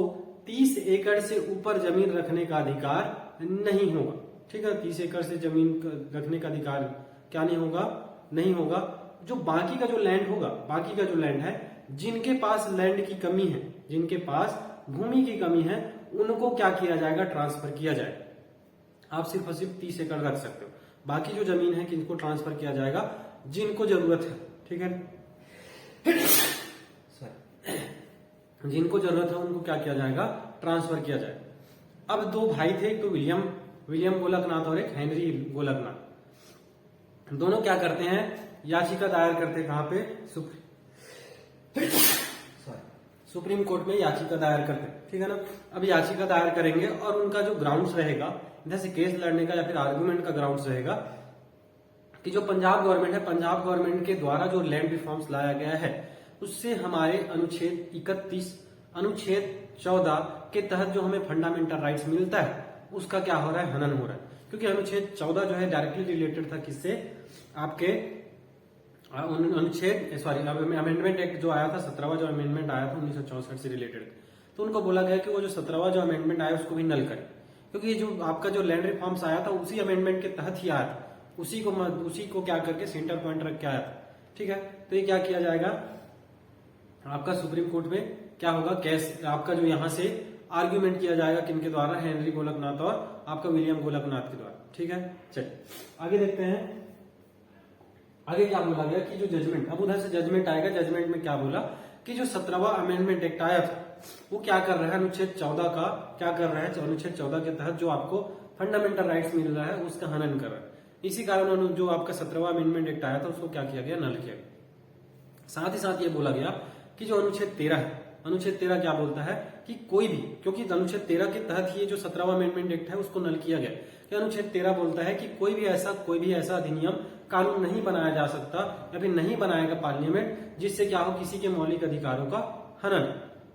30 एकड़ से ऊपर जमीन रखने का अधिकार नहीं होगा। ठीक है। 30 एकड़ से जमीन रखने का अधिकार क्या नहीं होगा, नहीं होगा। जो बाकी का जो लैंड होगा, बाकी का जो लैंड है, जिनके पास लैंड की कमी है, जिनके पास भूमि की कमी है, उनको क्या किया जाएगा, ट्रांसफर किया जाएगा। आप सिर्फ और सिर्फ 30 एकड़ रख सकते हो। बाकी जो जमीन है किनको ट्रांसफर किया जाएगा, जिनको जरूरत है। ठीक है। जिनको जरूरत है उनको क्या किया जाएगा, ट्रांसफर किया जाएगा। अब दो भाई थे, एक तो विलियम गोलकनाथ और एक हेनरी गोलकनाथ। दोनों क्या करते हैं, याचिका दायर करते हैं, कहां पे, सुप्रीम कोर्ट में याचिका दायर करते हैं। ठीक है ना। अब याचिका दायर करेंगे और उनका जो ग्राउंड्स रहेगा इधर से केस लड़ने का या फिर आर्गुमेंट का ग्राउंड्स रहेगा कि जो पंजाब गवर्नमेंट है, पंजाब गवर्नमेंट के द्वारा जो लैंड रिफॉर्म्स लाया गया है उससे हमारे अनुच्छेद 31, अनुच्छेद 14 के तहत जो हमें फंडामेंटल राइट्स मिलता है उसका क्या हो रहा है, हनन हो रहा है। क्योंकि अनुच्छेद 14 जो है डायरेक्टली रिलेटेड था किससे, आपके अमेंडमेंट एक्ट जो आया था, 17वां जो अमेंडमेंट आया था 1964 से रिलेटेड। तो उनको बोला गया कि वो जो 17वां जो अमेंडमेंट आया उसको भी नल करें, क्योंकि जो आपका जो लैंड रिफॉर्म्स आया था उसी अमेंडमेंट के तहत ही आया था, उसी को क्या करके सेंटर पॉइंट रख के आया था। ठीक है। तो ये क्या किया जाएगा, आपका सुप्रीम कोर्ट में क्या होगा, केस आपका जो यहां से आर्ग्यूमेंट किया जाएगा, किनके द्वारा, हेनरी गोलकनाथ और आपका विलियम गोलकनाथ के द्वारा। ठीक है। चलिए आगे देखते हैं। आगे क्या बोला गया कि जो जजमेंट, अब उधर से जजमेंट आएगा। जजमेंट में क्या बोला कि जो 17वां अमेंडमेंट एक्ट आया था वो क्या कर रहा है, अनुच्छेद 14 का क्या कर रहा है, अनुच्छेद 14 के तहत जो आपको फंडामेंटल राइट्स मिल रहा है उसका हनन कर रहा है। इसी कारण जो आपका 17वां अमेंडमेंट एक्ट आया था उसको क्या किया गया, नल किया गया। साथ ही साथ ये बोला गया कि जो अनुच्छेद 13 है, अनुच्छेद 13 क्या बोलता है कि कोई भी, क्योंकि अनुच्छेद 13 के तहत ही ये जो 17वां अमेंडमेंट एक्ट है उसको नल किया गया, कि अनुच्छेद 13 बोलता है कि कोई भी ऐसा अधिनियम कानून नहीं बनाया जा सकता या फिर नहीं बनाएगा पार्लियामेंट जिससे क्या हो किसी के मौलिक अधिकारों का हनन।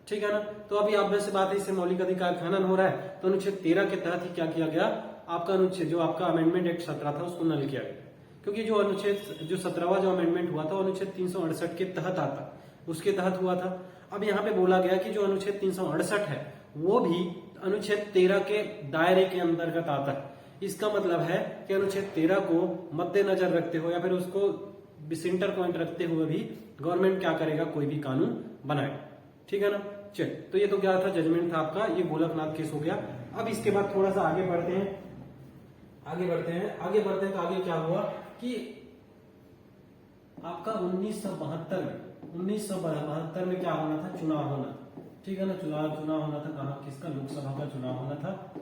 ठीक है ना। तो अभी आप से बात है इससे मौलिक अधिकार का हनन हो रहा है, तो अनुच्छेद 13 के तहत ही क्या किया गया, आपका अनुच्छेद जो आपका अमेंडमेंट एक्ट 17 था उसको नल किया गया, क्योंकि जो अनुच्छेद जो 17वां जो अमेंडमेंट हुआ था अनुच्छेद 368 के तहत आता, उसके तहत हुआ था। अब यहाँ पे बोला गया कि जो अनुच्छेद 368 है वो भी अनुच्छेद 13 के दायरे के अंतर्गत आता है। इसका मतलब है कि अनुच्छेद 13 को मद्देनजर रखते हुए या फिर उसको सेंटर पॉइंट रखते हुए भी गवर्नमेंट क्या करेगा, कोई भी कानून बनाए। ठीक है ना। चल, तो ये तो क्या था, जजमेंट था आपका, ये गोलकनाथ केस हो गया। अब इसके बाद थोड़ा सा आगे बढ़ते हैं तो आगे क्या हुआ कि आपका 1972 में क्या होना था, चुनाव होना था। ठीक है ना। चुनाव होना था, कहा किसका, लोकसभा का चुनाव होना था।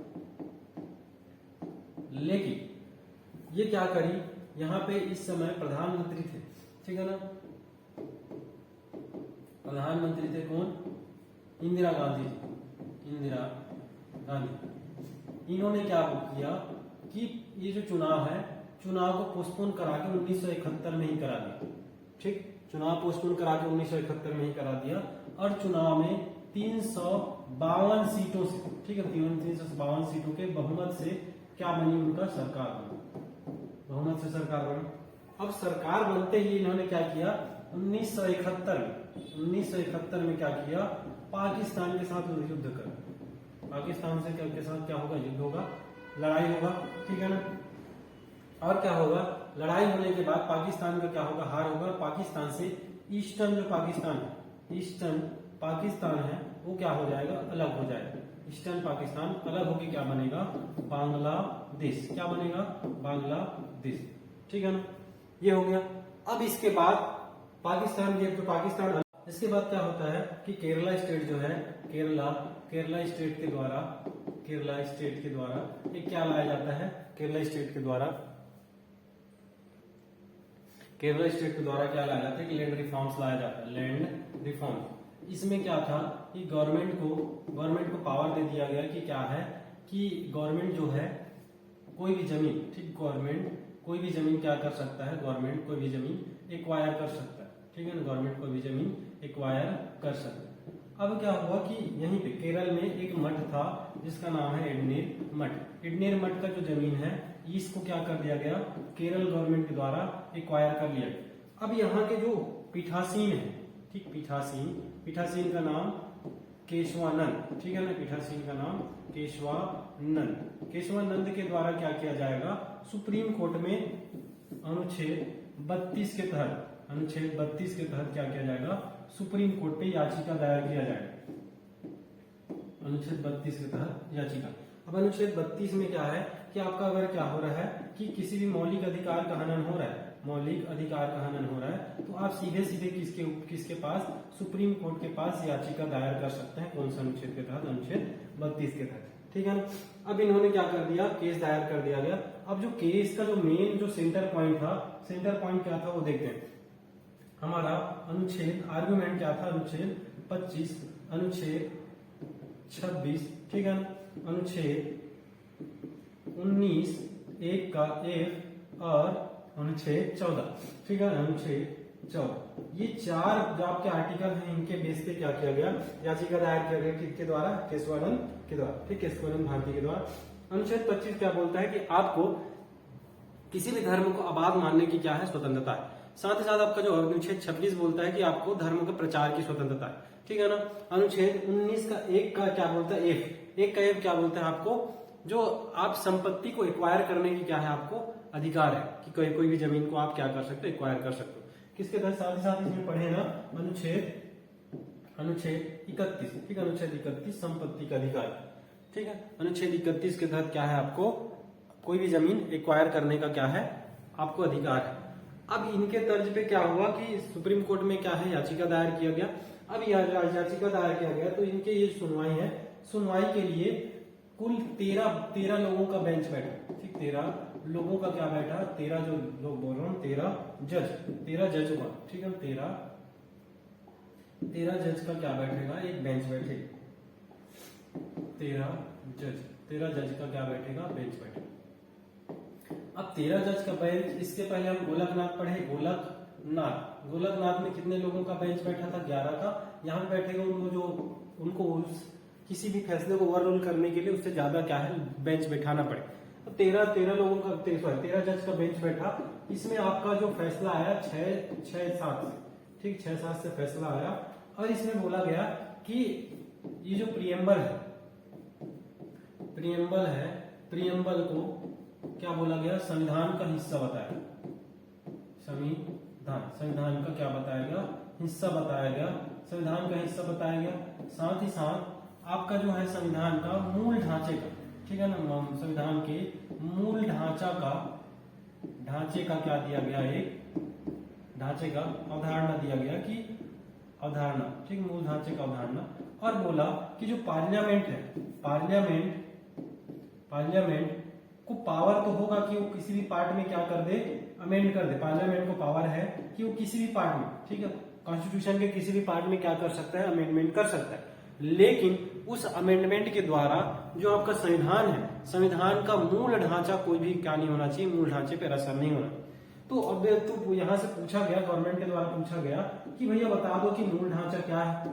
लेकिन ये क्या करी, यहाँ पे इस समय प्रधानमंत्री थे। ठीक है ना। प्रधानमंत्री थे कौन, इंदिरा गांधी। इन्होंने क्या किया कि ये जो चुनाव है, चुनाव को पोस्टपोन करा के 1971 में ही करा दिया। ठीक, चुनाव पोस्टपोन करा के 1971 में ही करा दिया और चुनाव में 352 सीटों से, ठीक है, 352 सीटों के बहुमत से क्या बनी, उनका सरकार बनी, बहुमत से सरकार बनी। अब सरकार बनते ही इन्होंने क्या किया, 1971 में क्या किया, पाकिस्तान के साथ युद्ध कर, पाकिस्तान से के साथ क्या होगा, युद्ध होगा, लड़ाई होगा। ठीक है ना। और क्या होगा, लड़ाई होने के बाद पाकिस्तान का क्या होगा, हार होगा। पाकिस्तान से ईस्टर्न जो पाकिस्तान है, ईस्टर्न पाकिस्तान है वो क्या हो जाएगा, अलग हो जाएगा। ईस्टर्न पाकिस्तान अलग होकर क्या बनेगा, बांग्लादेश। क्या बनेगा, बांग्लादेश। ठीक है ना। ये हो गया। अब इसके बाद पाकिस्तान, ये तो पाकिस्तान, इसके बाद क्या होता है कि केरला स्टेट जो है, केरला स्टेट के द्वारा एक क्या लाया जाता है, केरला स्टेट के द्वारा क्या लाया जाता है कि लैंड रिफॉर्म्स लाया जाता है, लैंड रिफॉर्म। इसमें क्या था कि गवर्नमेंट को पावर दे दिया गया कि क्या है कि गवर्नमेंट जो है कोई भी जमीन, ठीक, गवर्नमेंट कोई भी जमीन क्या कर सकता है, गवर्नमेंट कोई भी जमीन एक्वायर कर सकता है। ठीक है ना। गवर्नमेंट कोई भी जमीन एक्वायर कर सकता है। अब क्या हुआ कि यहीं पे केरल में एक मठ था जिसका नाम है एडनेर मठ। एडनेर मठ का जो जमीन है इसको क्या कर दिया गया, केरल गवर्नमेंट के द्वारा एक्वायर कर लिया गया। अब यहाँ के जो पीठासीन है, ठीक, पीठासीन का नाम केशवानंद। ठीक है ना। पीठासीन का नाम केशवानंद के द्वारा क्या किया जाएगा, सुप्रीम कोर्ट में अनुच्छेद 32 के तहत क्या किया जाएगा, सुप्रीम कोर्ट पे याचिका दायर किया जाएगा। अनुच्छेद 32 के तहत याचिका। अब अनुच्छेद 32 में क्या है कि आपका अगर क्या हो रहा है कि किसी भी मौलिक अधिकार का हनन हो रहा है, तो आप सीधे किसके पास, सुप्रीम कोर्ट के पास याचिका दायर कर सकते हैं। कौन सा अनुच्छेद के तहत, अनुच्छेद 32 के तहत। ठीक है ना। अब इन्होंने क्या कर दिया, केस दायर कर दिया गया। अब जो केस का जो मेन जो सेंटर पॉइंट क्या था वो देखते हैं। हमारा अनुच्छेद आर्गुमेंट क्या था, अनुच्छेद 25, अनुच्छेद 26, ठीक है ना, अनुच्छेद 19 1 का F और अनुच्छेद 14, ठीक है, अनुच्छेद 14। ये 4 जो आपके आर्टिकल हैं इनके बेस पे क्या किया गया, याचिका दायर किया गया किसके द्वारा, केशवानंद के द्वारा, ठीक, केशवानंद भारती के द्वारा। अनुच्छेद 25 क्या बोलता है कि आपको किसी भी धर्म को आबाद मानने की क्या है, स्वतंत्रता है। साथ ही साथ आपका जो अनुच्छेद 26 बोलता है कि आपको धर्म के प्रचार की स्वतंत्रता है। ठीक है ना। अनुच्छेद 19 का 1 का क्या बोलता है, एक का F क्या बोलता है, आपको जो आप संपत्ति को एक्वायर करने की क्या है, आपको अधिकार है कि कोई भी जमीन को आप क्या कर सकते हो, एक्वायर कर सकते हो। किसके तहत, साथ ही साथ इसमें पढ़े ना अनुच्छेद 31, ठीक है, अनुच्छेद 31 संपत्ति का अधिकार, ठीक है। अनुच्छेद 31 के तहत क्या है, आपको कोई भी जमीन एक्वायर करने का क्या है, आपको अधिकार है। अब इनके तर्ज पे क्या हुआ कि सुप्रीम कोर्ट में क्या है, याचिका दायर किया गया। अब याचिका दायर किया गया तो इनके ये सुनवाई है, सुनवाई के लिए कुल 13 लोगों का बेंच बैठा, ठीक, 13 लोगों का क्या बैठा, 13 जो लोग बोल रहा हूँ, 13 जज हुआ, ठीक है, 13 जज का क्या बैठेगा, एक बेंच बैठेगा। 13 जज का क्या बैठेगा, बेंच बैठेगा। अब 13 जज का बेंच, इसके पहले हम गोलकनाथ पढ़े। गोलकनाथ में कितने लोगों का बेंच बैठा था, 11 का। यहाँ पे बैठेगा उनको किसी भी फैसले को ओवररूल करने के लिए उससे ज्यादा क्या है, बेंच बैठाना पड़े। तो 13 लोगों का 13 जज का बेंच बैठा। इसमें आपका जो फैसला आया 6-7 से, ठीक 6-7 से फैसला आया। और इसमें बोला गया कि ये जो प्रियम्बल है, प्रियम्बल को क्या बोला गया, संविधान का हिस्सा बताया। संविधान का क्या बताया गया, हिस्सा बताया गया। संविधान का हिस्सा बताया गया। साथ ही साथ आपका जो है संविधान का मूल ढांचे का, ठीक है ना, संविधान के मूल ढांचे का क्या दिया गया, एक ढांचे का अवधारणा दिया गया कि अवधारणा, ठीक, मूल ढांचे का अवधारणा। और बोला कि जो पार्लियामेंट है, पार्लियामेंट को पावर तो होगा कि वो किसी भी पार्ट में क्या कर दे, अमेंड कर दे। पार्लियामेंट को पावर है कि वो किसी भी पार्ट में, ठीक है, कॉन्स्टिट्यूशन के किसी भी पार्ट में क्या कर सकता है, अमेंडमेंट कर सकता है। लेकिन उस अमेंडमेंट के द्वारा जो आपका संविधान है, संविधान का मूल ढांचा कोई भी क्या नहीं होना चाहिए, मूल ढांचे पर असर नहीं होना। तो अब तो यहाँ से पूछा गया, गवर्नमेंट के द्वारा पूछा गया कि भैया बता दो कि मूल ढांचा क्या है,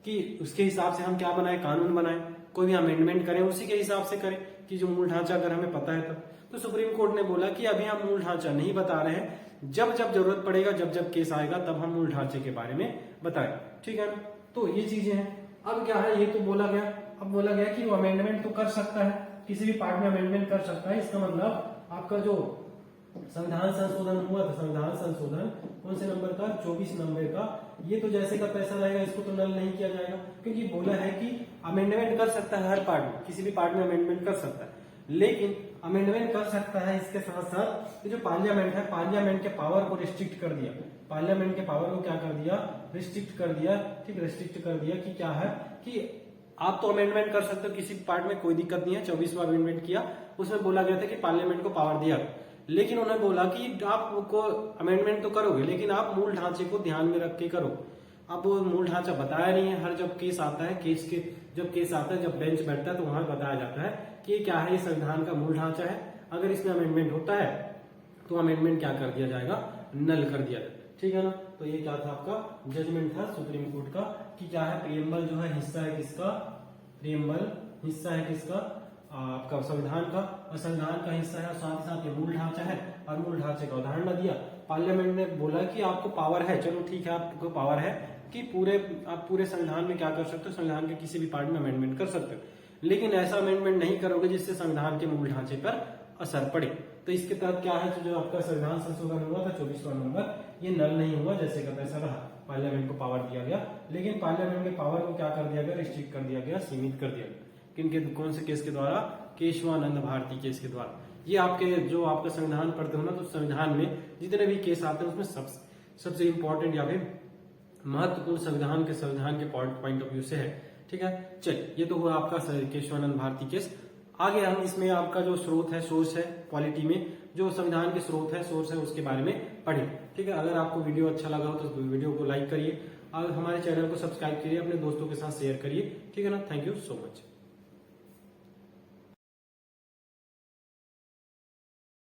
कि उसके हिसाब से हम क्या बनाए, कानून बनाए, कोई भी अमेंडमेंट करें उसी के हिसाब से करें, कि जो मूल ढांचा अगर हमें पता है तब। तो सुप्रीम कोर्ट ने बोला कि अभी हम मूल ढांचा नहीं बता रहे हैं, जब जब जरूरत पड़ेगा, जब जब केस आएगा तब हम मूल ढांचे के बारे में बताएं, ठीक है ना। तो ये चीजें हैं। अब क्या है, ये तो बोला गया। अब बोला गया कि वो अमेंडमेंट तो कर सकता है, किसी भी पार्ट में अमेंडमेंट कर सकता है। इसका मतलब आपका जो संविधान संशोधन हुआ था, संविधान संशोधन कौन से नंबर का, 24 नंबर का, ये तो जैसे का पैसा रहेगा, इसको तो नल नहीं किया जाएगा, क्योंकि बोला है कि अमेंडमेंट कर सकता है हर पार्ट में, किसी भी पार्ट में अमेंडमेंट कर सकता है। लेकिन अमेंडमेंट कर सकता है, इसके साथ साथ ये जो पार्लियामेंट है, पार्लियामेंट के पावर को रिस्ट्रिक्ट कर दिया। पार्लियामेंट के पावर को क्या कर दिया, रिस्ट्रिक्ट कर दिया, ठीक, रिस्ट्रिक्ट कर दिया कि क्या है कि आप तो अमेंडमेंट कर सकते हो किसी पार्ट में, कोई दिक्कत नहीं है। 24वां अमेंडमेंट किया, उसमें बोला गया था कि पार्लियामेंट को पावर दिया, लेकिन उन्होंने बोला कि आपको अमेंडमेंट तो करोगे, लेकिन आप मूल ढांचे को ध्यान में रख के करो। अब वो मूल ढांचा बताया नहीं है। हर जब केस आता है, जब बेंच बैठता है तो वहां बताया जाता है कि ये क्या है, ये संविधान का मूल ढांचा है, अगर इसमें अमेंडमेंट होता है तो अमेंडमेंट क्या कर दिया जाएगा, नल कर दिया जाएगा, ठीक है ना। तो ये क्या था, आपका जजमेंट था सुप्रीम कोर्ट का कि क्या है, प्रियम्बल जो है हिस्सा है किसका, प्रियम्बल हिस्सा है किसका, आपका संविधान का, और संविधान का हिस्सा है, और साथ ही साथ ये मूल ढांचा है, और मूल ढांचे का उदाहरण दिया। पार्लियामेंट ने बोला कि आपको पावर है, चलो ठीक है, आपको पावर है कि आप पूरे संविधान में क्या कर सकते हो, संविधान के किसी भी पार्ट में अमेंडमेंट कर सकते हो, लेकिन ऐसा अमेंडमेंट नहीं करोगे जिससे संविधान के मूल ढांचे पर असर पड़े। तो इसके तहत क्या है, जो आपका संविधान संशोधन हुआ था 24वां नंबर, ये नल नहीं हुआ, जैसे का तैसा रहा। पार्लियामेंट को पावर दिया गया, लेकिन पार्लियामेंट के पावर को क्या कर दिया गया, रिस्ट्रिक्ट कर दिया गया, सीमित कर दिया गया। किनके, कौन से केस के द्वारा, केशवानंद भारती केस के द्वारा। ये आपके जो आपका संविधान पढ़ते हो ना, तो संविधान में जितने भी केस आते हैं उसमें सबसे इंपॉर्टेंट या फिर महत्वपूर्ण संविधान के पॉइंट ऑफ व्यू से है, ठीक है। चलिए, ये तो हुआ आपका केशवानंद भारती केस। आगे हम इसमें आपका जो स्रोत है, सोर्स है, पॉलिटी में जो संविधान के स्रोत है, सोर्स है, उसके बारे में पढ़ें, ठीक है। अगर आपको वीडियो अच्छा लगा हो तो वीडियो को लाइक करिए और हमारे चैनल को सब्सक्राइब करिए, अपने दोस्तों के साथ शेयर करिए, ठीक है ना। Thank you so much.